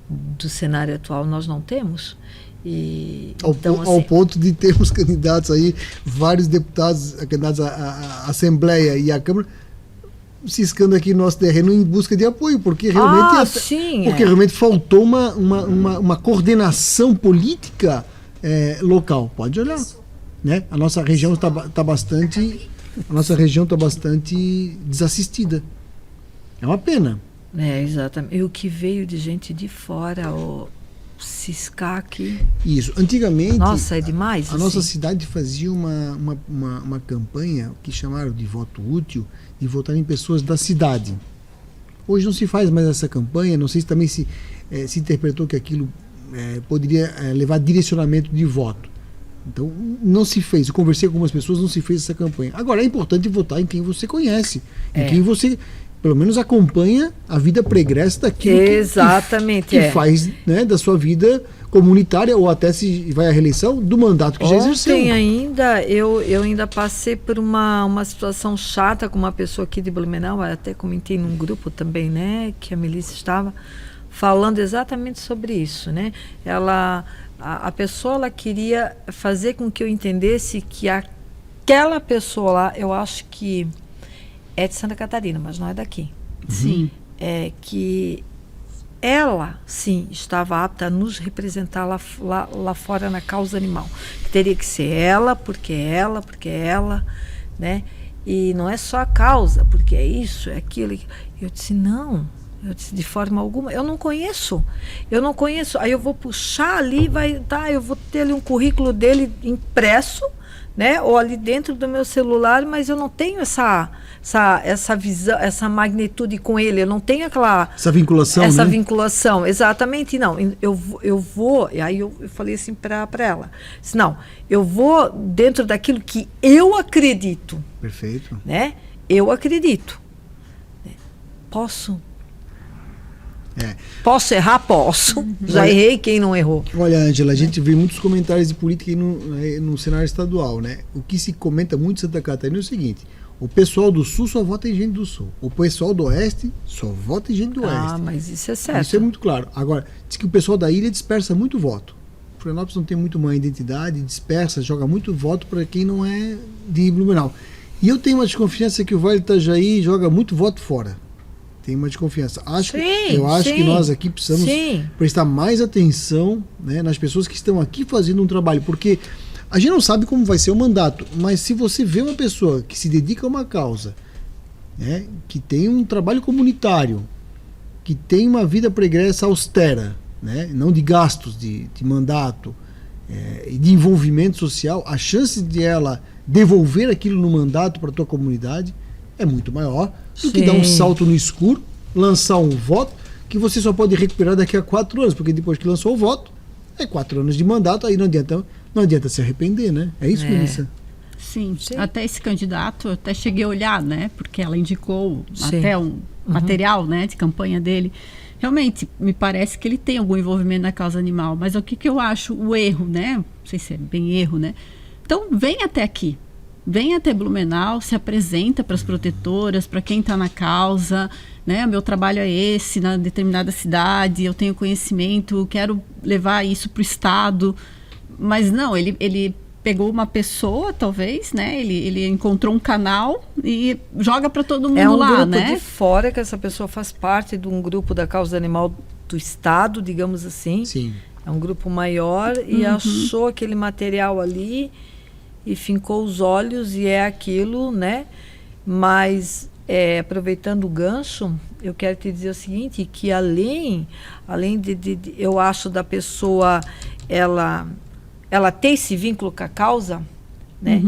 do cenário atual, nós não temos. E, então, ao assim, ponto de termos candidatos aí, vários deputados, candidatos à Assembleia e à Câmara, ciscando aqui no nosso terreno em busca de apoio, porque realmente, realmente faltou uma coordenação política local. Pode olhar, né? A nossa região está bastante desassistida. É uma pena. Exatamente. E o que veio de gente de fora, o ciscar aqui. Isso. Antigamente, nossa, é demais. A nossa cidade fazia uma campanha que chamaram de voto útil, de votar em pessoas da cidade. Hoje não se faz mais essa campanha, não sei se também se interpretou que aquilo poderia levar direcionamento de voto. Então, não se fez. Eu conversei com algumas pessoas, não se fez essa campanha. Agora, é importante votar em quem você conhece, em quem você, pelo menos, acompanha a vida pregressa daquilo que faz, né, da sua vida comunitária, ou até se vai à reeleição, do mandato que já exerceu. Ontem ainda, eu ainda passei por uma situação chata com uma pessoa aqui de Blumenau, até comentei num grupo também, né, que a Melissa estava falando exatamente sobre isso, né? A pessoa, ela queria fazer com que eu entendesse que aquela pessoa lá, eu acho que é de Santa Catarina, mas não é daqui. Sim. Que ela, sim, estava apta a nos representar lá fora na causa animal. Que teria que ser ela, porque ela, né? E não é só a causa, porque é isso, é aquilo. Eu disse, não. Eu disse, de forma alguma, eu não conheço. Aí eu vou puxar ali, eu vou ter ali um currículo dele impresso, né? Ou ali dentro do meu celular, mas eu não tenho essa visão, essa magnitude com ele. Eu não tenho essa vinculação. Essa vinculação, exatamente. Não, eu vou. E aí eu falei assim para ela: não, eu vou dentro daquilo que eu acredito. Perfeito. Né? Eu acredito. Posso? Posso errar? Posso. Já errei, quem não errou? Olha, Ângela, a gente vê muitos comentários de política aí no cenário estadual, né? O que se comenta muito em Santa Catarina é o seguinte: o pessoal do Sul só vota em gente do Sul. O pessoal do Oeste só vota em gente do Oeste. Ah, mas isso é certo. Isso é muito claro. Agora, diz que o pessoal da ilha dispersa muito voto. Florianópolis não tem muito uma identidade, dispersa, joga muito voto para quem não é de Blumenau. E eu tenho uma desconfiança que o Vale do Itajaí joga muito voto fora. Tem uma desconfiança. Eu acho que nós aqui precisamos prestar mais atenção, né, nas pessoas que estão aqui fazendo um trabalho, porque a gente não sabe como vai ser o mandato, mas se você vê uma pessoa que se dedica a uma causa, né, que tem um trabalho comunitário, que tem uma vida pregressa austera, né, não de gastos de mandato e de envolvimento social, a chance de ela devolver aquilo no mandato para a tua comunidade é muito maior do que dar um salto no escuro, lançar um voto que você só pode recuperar daqui a 4 anos, porque depois que lançou o voto, é 4 anos de mandato, aí não adianta se arrepender, né? É isso, Melissa? Sim. Sim. Até esse candidato, eu até cheguei a olhar, né? Porque ela indicou Sim. até um material, né, de campanha dele. Realmente, me parece que ele tem algum envolvimento na causa animal. Mas o que eu acho o erro, né? Não sei se é bem erro, né? Então, vem até aqui. Vem até Blumenau, se apresenta para as protetoras, para quem está na causa, né? Meu trabalho é esse, na determinada cidade, eu tenho conhecimento, quero levar isso para o Estado. Mas não, ele pegou uma pessoa, talvez, né? Ele encontrou um canal e joga para todo mundo É um lá, grupo né? de fora, que essa pessoa faz parte de um grupo da causa animal do Estado, digamos assim. Sim. É um grupo maior e achou aquele material ali e fincou os olhos e é aquilo, né? Mas, aproveitando o gancho, eu quero te dizer o seguinte, que além eu acho da pessoa, ela ter esse vínculo com a causa, né?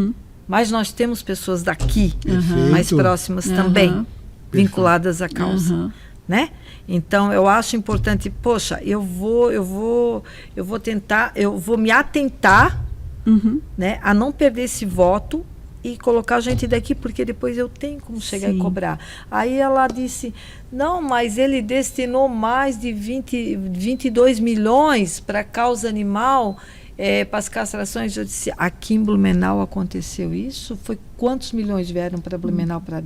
Mas nós temos pessoas daqui, Perfeito. mais próximas também, vinculadas à causa, né? Então, eu acho importante, poxa, eu vou tentar, eu vou me atentar, né, a não perder esse voto e colocar a gente daqui, porque depois eu tenho como chegar e cobrar. Aí ela disse, não, mas ele destinou mais de 22 milhões para a causa animal, para as castrações. Eu disse, aqui em Blumenau aconteceu isso? Foi quantos milhões vieram para Blumenau para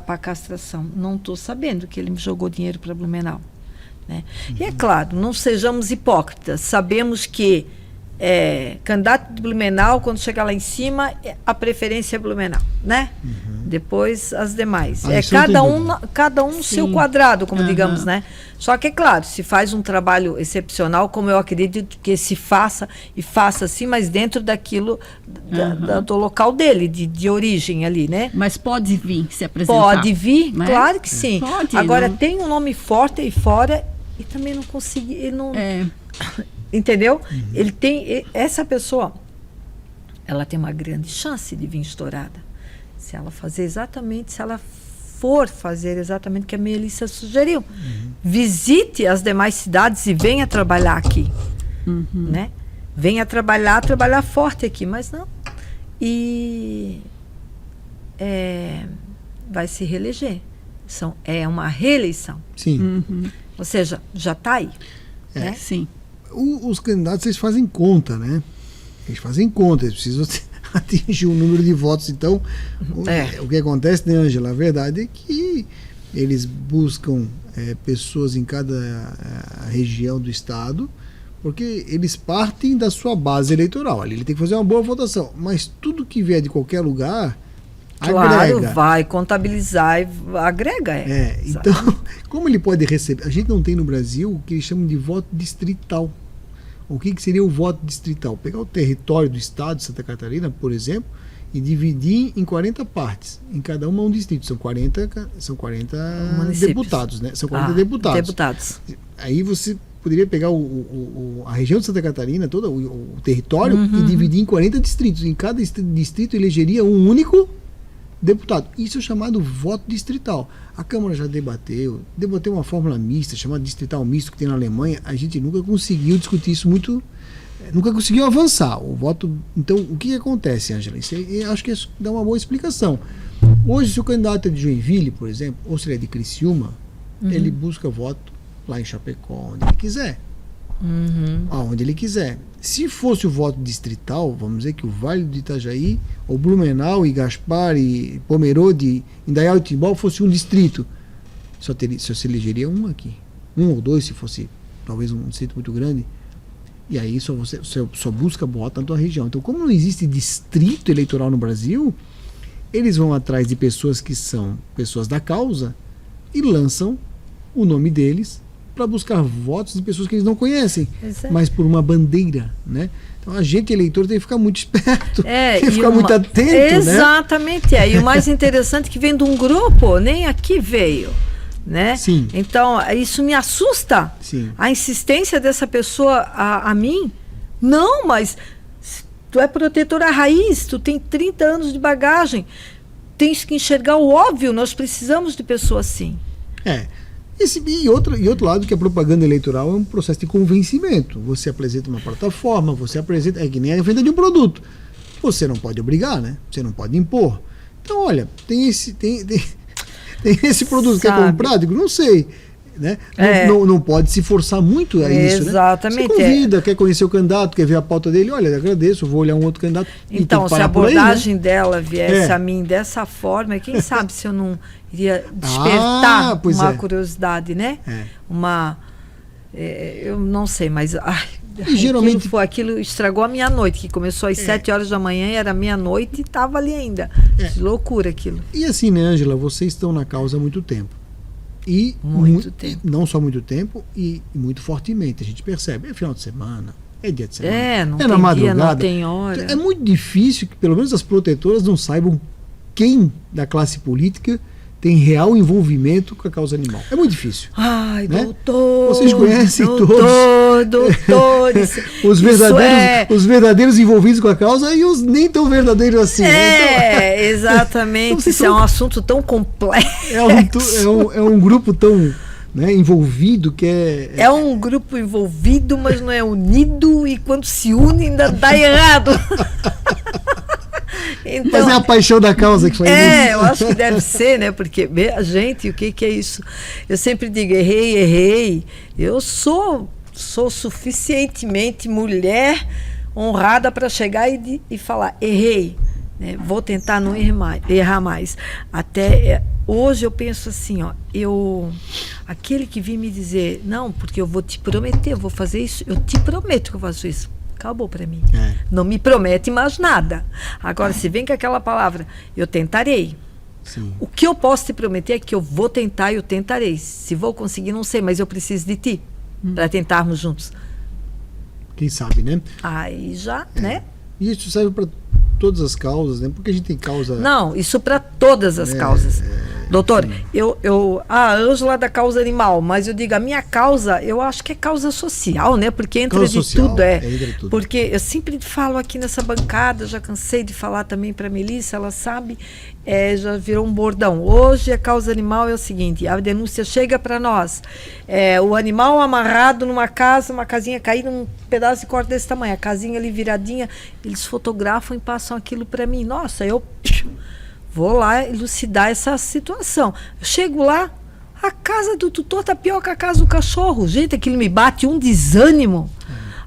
a castração? Não estou sabendo que ele me jogou dinheiro para Blumenau, né? E é claro, não sejamos hipócritas, sabemos que candidato de Blumenau, quando chegar lá em cima, a preferência é Blumenau, né? Depois as demais. Cada um no seu quadrado, como digamos, né? Só que é claro, se faz um trabalho excepcional, como eu acredito que se faça, e faça assim, mas dentro daquilo do local dele, de origem ali, né? Mas pode vir se apresentar. Pode vir, né? claro que sim. Pode, agora, não... tem um nome forte aí fora e também não consegui, ele não... Entendeu? Ele tem, essa pessoa, ela tem uma grande chance de vir estourada. Se ela for fazer exatamente o que a Melissa sugeriu. Visite as demais cidades e venha trabalhar aqui. Né? Venha trabalhar forte aqui, mas não. E vai se reeleger. É uma reeleição. Sim. Ou seja, já está aí. Né? Sim. Os candidatos, eles fazem conta, né? Eles fazem conta, eles precisam atingir um número de votos. Então, o que acontece, né, Ângela? A verdade é que eles buscam pessoas em cada região do estado, porque eles partem da sua base eleitoral. Ali ele tem que fazer uma boa votação. Mas tudo que vier de qualquer lugar, claro, agrega. vai contabilizar e agrega. Então, como ele pode receber? A gente não tem no Brasil o que eles chamam de voto distrital. O que seria o voto distrital? Pegar o território do estado de Santa Catarina, por exemplo, e dividir em 40 partes. Em cada uma um distrito. São 40 deputados, né? São 40 deputados. Aí você poderia pegar a região de Santa Catarina, todo o território, e dividir em 40 distritos. Em cada distrito elegeria um único deputado. Isso é chamado voto distrital. A Câmara já debateu uma fórmula mista, chamada distrital misto, que tem na Alemanha. A gente nunca conseguiu discutir isso muito, nunca conseguiu avançar. O voto. Então, o que acontece, Ângela? Eu acho que isso dá uma boa explicação. Hoje, se o candidato é de Joinville, por exemplo, ou se ele é de Criciúma, ele busca voto lá em Chapecó, onde ele quiser. Aonde ele quiser. Se fosse o voto distrital, vamos dizer que o Vale do Itajaí, ou Blumenau e Gaspar e Pomerode, Indaial e Timbó fosse um distrito, só se elegeria um aqui. Um ou dois, se fosse talvez um distrito muito grande. E aí você só busca voto na tua região. Então, como não existe distrito eleitoral no Brasil, eles vão atrás de pessoas que são pessoas da causa e lançam o nome deles para buscar votos de pessoas que eles não conhecem, mas por uma bandeira, né? Então a gente, eleitor, tem que ficar muito esperto, tem que ficar muito atento, exatamente, né? E o mais interessante é que vem de um grupo, nem aqui veio, né? Sim. Então, isso me assusta. Sim. A insistência dessa pessoa a mim. Não, mas tu é protetora raiz, tu tem 30 anos de bagagem, tens que enxergar o óbvio, nós precisamos de pessoas assim. E outro lado, que a propaganda eleitoral é um processo de convencimento. Você apresenta uma plataforma, você apresenta, é que nem a venda de um produto. você não pode obrigar, né? Você não pode impor. Então, olha, tem esse produto que é comprado? Digo, não sei. Né? Não pode se forçar muito a isso. Exatamente. Né? Você convida, quer conhecer o candidato, quer ver a pauta dele, olha, agradeço, vou olhar um outro candidato. Então, se a abordagem dela viesse a mim dessa forma, quem sabe se eu não iria despertar uma curiosidade, né? Eu não sei, mas e geralmente aquilo estragou a minha noite, que começou às 7 horas da manhã e era meia-noite e estava ali ainda. Que loucura aquilo. E assim, né, Ângela, vocês estão na causa há muito tempo. E muito tempo. Não só muito tempo, e muito fortemente. A gente percebe, é final de semana, é dia de semana, não é tem na madrugada. Dia, não tem hora. É muito difícil que pelo menos as protetoras não saibam quem da classe política tem real envolvimento com a causa animal. É muito difícil. Ai, né? doutor. Vocês conhecem doutores. Os verdadeiros envolvidos com a causa e os nem tão verdadeiros assim. Então, exatamente. Então, isso é um assunto tão complexo. É um grupo tão, né, envolvido que é um grupo envolvido, mas não é unido, e quando se une ainda dá errado. Então, mas é a paixão da causa que faz isso. Eu acho que deve ser, né? Porque a gente, o que é isso? Eu sempre digo, errei. Eu sou suficientemente mulher honrada para chegar e falar, errei. Né? Vou tentar não errar mais. Até hoje eu penso assim, aquele que vem me dizer, não, porque eu vou te prometer, eu vou fazer isso, eu te prometo que eu faço isso. Acabou para mim. Não me promete mais nada. Agora, se vem com aquela palavra, eu tentarei. Sim. O que eu posso te prometer é que eu vou tentar e eu tentarei. Se vou conseguir, não sei, mas eu preciso de ti para tentarmos juntos. Quem sabe, né? Aí já, né? E isso serve para todas as causas, né? Porque a gente tem causa... Não, isso para todas as causas. Doutor, a Ângela da causa animal, mas eu digo, a minha causa, eu acho que é causa social, né? Porque entra causa de social, tudo, entra de tudo. Porque eu sempre falo aqui nessa bancada, já cansei de falar também para a Melissa, ela sabe, já virou um bordão. Hoje a causa animal é o seguinte, a denúncia chega para nós, o animal amarrado numa casa, uma casinha caída, um pedaço de corda desse tamanho, a casinha ali viradinha, eles fotografam e passam aquilo para mim. Nossa, eu vou lá elucidar essa situação. Eu chego lá, a casa do tutor tá pior que a casa do cachorro. Gente, aquilo me bate um desânimo.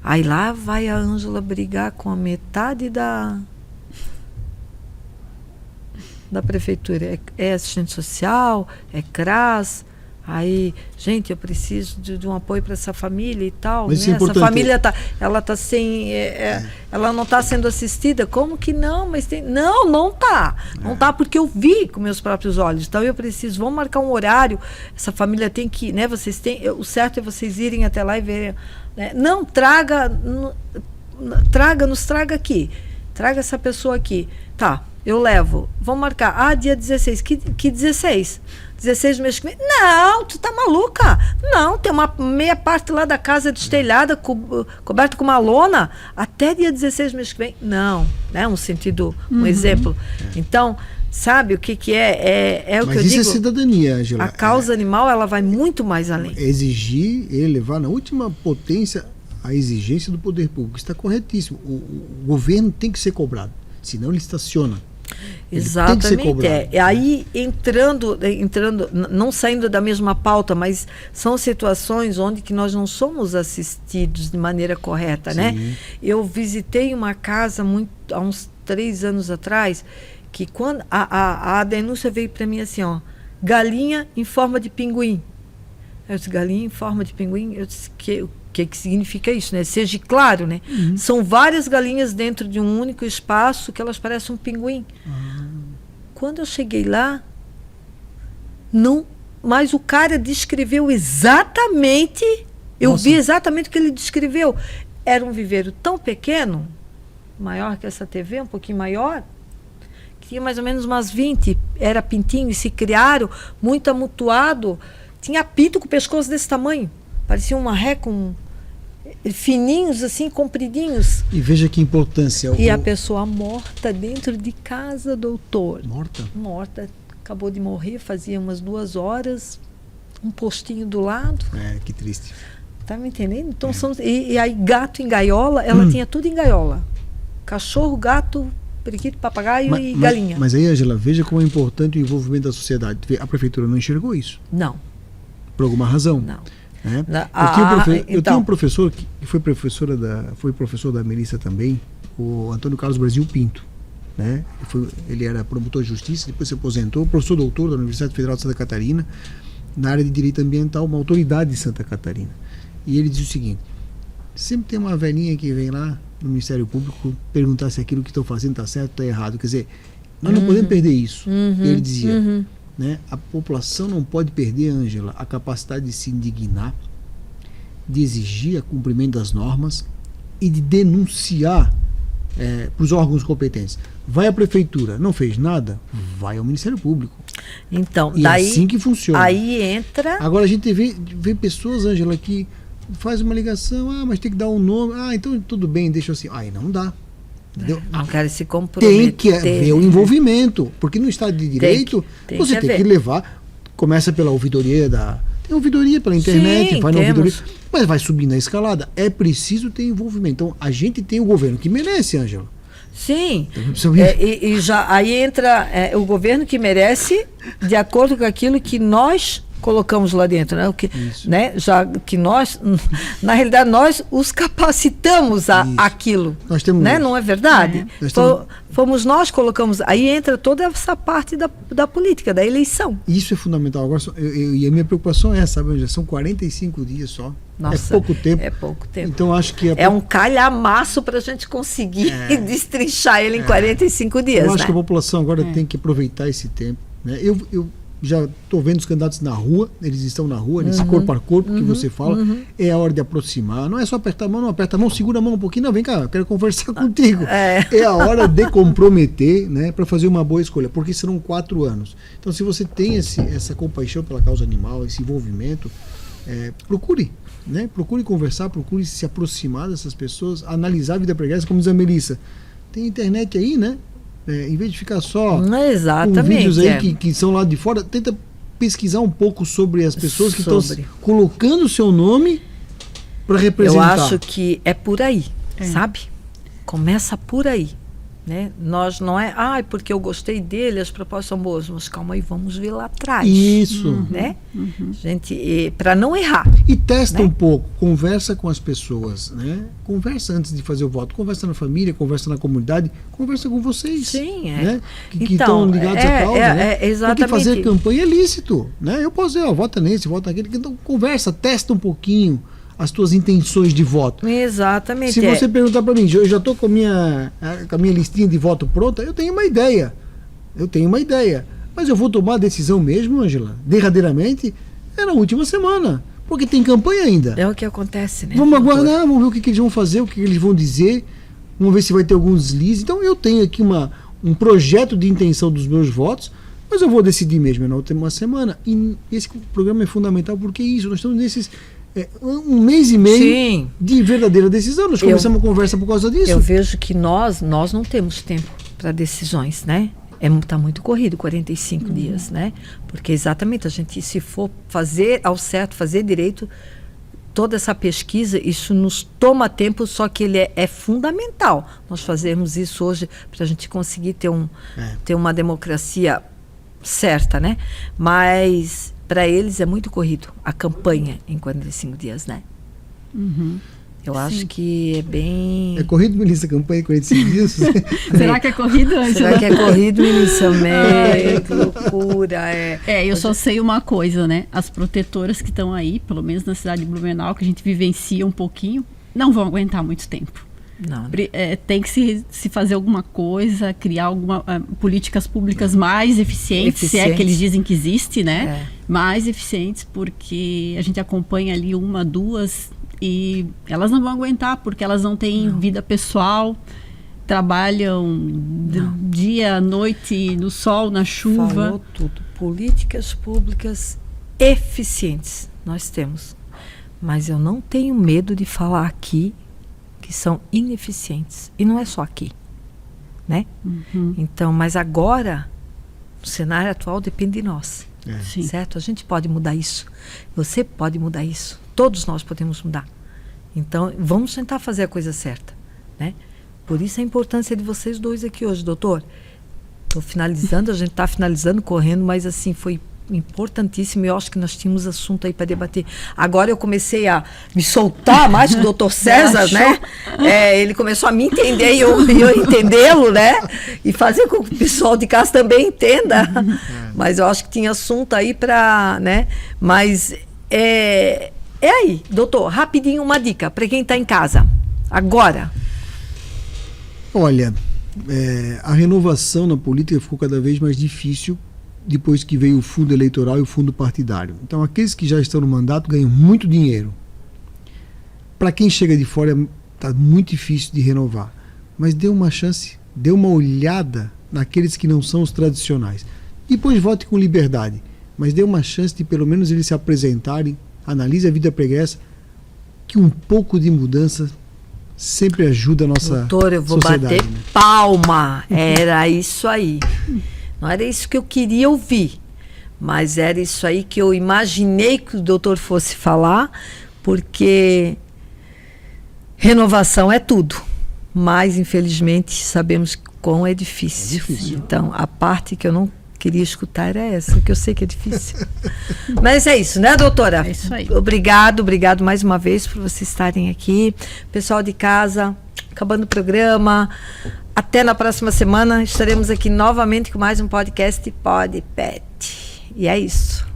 Aí lá vai a Ângela brigar com a metade da prefeitura. É assistente social, é CRAS. Aí, gente, eu preciso de um apoio para essa família e tal. Mas né? Essa família ela tá sem, ela não está sendo assistida. Como que não? Mas tem, não tá. Não tá porque eu vi com meus próprios olhos. Então eu preciso, vamos marcar um horário. Essa família tem que, né? Vocês têm, o certo é vocês irem até lá e verem. Né? Não nos traga aqui. Traga essa pessoa aqui. Tá, eu levo. Vamos marcar. Dia 16. Que 16? 16 do mês que vem? Não, tu tá maluca? Não, tem uma meia parte lá da casa destelhada, coberta com uma lona, até dia 16 do mês que vem. Não, né? Um exemplo. Então, sabe o que é? É o Mas que eu isso digo. É cidadania, Angela. A causa animal, ela vai muito mais além. Exigir, elevar na última potência a exigência do poder público. Está corretíssimo. O governo tem que ser cobrado, senão ele estaciona. Exatamente. Aí entrando, não saindo da mesma pauta, mas são situações onde que nós não somos assistidos de maneira correta, né? Eu visitei uma casa há uns 3 anos atrás, que quando a denúncia veio para mim assim, galinha em forma de pinguim. Eu disse, galinha em forma de pinguim? Eu disse, o que significa isso, né? Seja claro, né? São várias galinhas dentro de um único espaço que elas parecem um pinguim. Quando eu cheguei lá, não, mas o cara descreveu exatamente, eu vi exatamente o que ele descreveu. Era um viveiro tão pequeno, maior que essa TV, um pouquinho maior, que tinha mais ou menos umas 20, era pintinho, e se criaram, muito amontoado, tinha apito com o pescoço desse tamanho. Parecia uma ré com fininhos, assim, compridinhos. E veja que importância. E a pessoa morta dentro de casa, doutor. Morta? Morta. Acabou de morrer, fazia umas 2 horas. Um postinho do lado. Que triste. Tá me entendendo? Então, e aí gato em gaiola, ela tinha tudo em gaiola. Cachorro, gato, periquito, papagaio e galinha. Mas aí, Ângela, veja como é importante o envolvimento da sociedade. A prefeitura não enxergou isso. Não. Por alguma razão. Não. Né? Eu Então, tenho um professor que foi professor da Melissa também, o Antônio Carlos Brasil Pinto. Né? Ele era promotor de justiça, depois se aposentou, professor doutor da Universidade Federal de Santa Catarina, na área de direito ambiental, uma autoridade de Santa Catarina. E ele diz o seguinte: sempre tem uma velhinha que vem lá no Ministério Público perguntar se aquilo que estão fazendo está certo ou está errado. Quer dizer, nós não podemos perder isso. Ele dizia, né? A população não pode perder, Ângela, a capacidade de se indignar, de exigir o cumprimento das normas e de denunciar para os órgãos competentes. Vai à prefeitura, não fez nada, vai ao Ministério Público. Então, e daí, é assim que funciona. Aí entra... Agora a gente vê pessoas, Ângela, que faz uma ligação, mas tem que dar um nome, então tudo bem, deixa assim. Aí não dá. Entendeu? Não quero se comprometer. Tem que haver o envolvimento, porque no Estado de Direito você tem que levar, começa pela ouvidoria tem ouvidoria pela internet, Sim, vai na ouvidoria, mas vai subindo a escalada. É preciso ter envolvimento. Então a gente tem o governo que merece, Ângela. Sim, aí entra o governo que merece de acordo com aquilo que nós colocamos lá dentro, né? Já que nós, na realidade, nós os capacitamos a aquilo, nós temos, né? Não é verdade? Fomos nós colocamos, aí entra toda essa parte da política, da eleição. Isso é fundamental. Agora, e a minha preocupação é essa, sabe, são 45 dias só. Nossa, é pouco tempo. É pouco tempo. Então acho que é um calhamaço para a gente conseguir destrinchar ele em 45 dias. Eu acho que a população agora tem que aproveitar esse tempo. Né? Eu já estou vendo os candidatos na rua, eles estão na rua, nesse corpo a corpo que você fala. É a hora de aproximar. Não é só apertar a mão, não aperta a mão, segura a mão um pouquinho. Não, vem cá, eu quero conversar contigo. É a hora de comprometer, né, para fazer uma boa escolha, porque serão 4 anos. Então, se você tem essa compaixão pela causa animal, esse envolvimento, procure. Né? Procure conversar, procure se aproximar dessas pessoas, analisar a vida pregressa, como diz a Melissa. Tem internet aí, né? Em vez de ficar só com vídeos aí que são lá de fora, tenta pesquisar um pouco sobre as pessoas que estão colocando o seu nome para representar. Eu acho que é por aí, sabe? Começa por aí. Né? Nós não é, porque eu gostei dele, as propostas são boas, mas calma aí, vamos ver lá atrás. Isso. Né? Gente, para não errar. E testa um pouco, conversa com as pessoas, né? Conversa antes de fazer o voto, conversa na família, conversa na comunidade, conversa com vocês. Sim, né? Que estão ligados à causa, né? Exatamente. Porque fazer campanha é lícito, né? Eu posso dizer, vota nesse, vota naquele, então conversa, testa um pouquinho as tuas intenções de voto. Exatamente. Se você perguntar para mim, eu já estou com a minha listinha de voto pronta, eu tenho uma ideia. Mas eu vou tomar a decisão mesmo, Ângela, derradeiramente, na última semana. Porque tem campanha ainda. É o que acontece, né? Vamos aguardar, vamos ver o que eles vão fazer, o que eles vão dizer. Vamos ver se vai ter algum deslize. Então eu tenho aqui um projeto de intenção dos meus votos, mas eu vou decidir mesmo na última semana. E esse programa é fundamental porque nós estamos nesses... um mês e meio de verdadeira decisão. Nós começamos a conversa por causa disso. Eu vejo que nós não temos tempo para decisões, né? Está muito corrido 45 dias, né? Porque exatamente a gente, se for fazer ao certo, fazer direito, toda essa pesquisa, isso nos toma tempo, só que ele é fundamental nós fazermos isso hoje para a gente conseguir ter uma democracia certa, né? Mas para eles é muito corrido a campanha em 45 dias, né? Eu acho que é bem... É corrido, Melissa, a campanha em 45 dias? Será que é corrido, Ângela? Será que é corrido, Melissa? Que loucura. Eu só sei uma coisa, né? As protetoras que estão aí, pelo menos na cidade de Blumenau, que a gente vivencia um pouquinho, não vão aguentar muito tempo. Não. Tem que se fazer alguma coisa, criar políticas públicas mais eficientes, se é que eles dizem que existe, né? Mais eficientes, porque a gente acompanha ali 1, 2 e elas não vão aguentar, porque elas não têm vida pessoal, trabalham dia, noite, no sol, na chuva. Falou tudo. Políticas públicas eficientes nós temos, mas eu não tenho medo de falar aqui que são ineficientes. E não é só aqui, né? Então, mas agora, o cenário atual depende de nós, certo? A gente pode mudar isso. Você pode mudar isso. Todos nós podemos mudar. Então, vamos tentar fazer a coisa certa, né? Por isso a importância de vocês dois aqui hoje, doutor. Estou finalizando, a gente está finalizando, correndo, mas assim, foi importantíssimo, e eu acho que nós tínhamos assunto aí para debater. Agora eu comecei a me soltar mais que o doutor César, né? Ele começou a me entender e eu entendê-lo, né? E fazer com que o pessoal de casa também entenda. Mas eu acho que tinha assunto aí para, né? Mas é aí, doutor, rapidinho uma dica para quem está em casa. Agora. Olha, a renovação na política ficou cada vez mais difícil depois que veio o fundo eleitoral e o fundo partidário. Então, aqueles que já estão no mandato ganham muito dinheiro. Para quem chega de fora, está muito difícil de renovar. Mas dê uma chance, dê uma olhada naqueles que não são os tradicionais. Depois vote com liberdade, mas dê uma chance de pelo menos eles se apresentarem, analise a vida pregressa, que um pouco de mudança sempre ajuda a nossa doutor, eu vou sociedade, bater palma. Era isso aí. Não era isso que eu queria ouvir, mas era isso aí que eu imaginei que o doutor fosse falar, porque renovação é tudo, mas infelizmente sabemos quão é difícil. Então, a parte que eu não queria escutar era essa, que eu sei que é difícil. Mas é isso, né, doutora? É isso aí. Obrigado mais uma vez por vocês estarem aqui. Pessoal de casa, acabando o programa. Até na próxima semana, estaremos aqui novamente com mais um podcast Pod Pet. E é isso.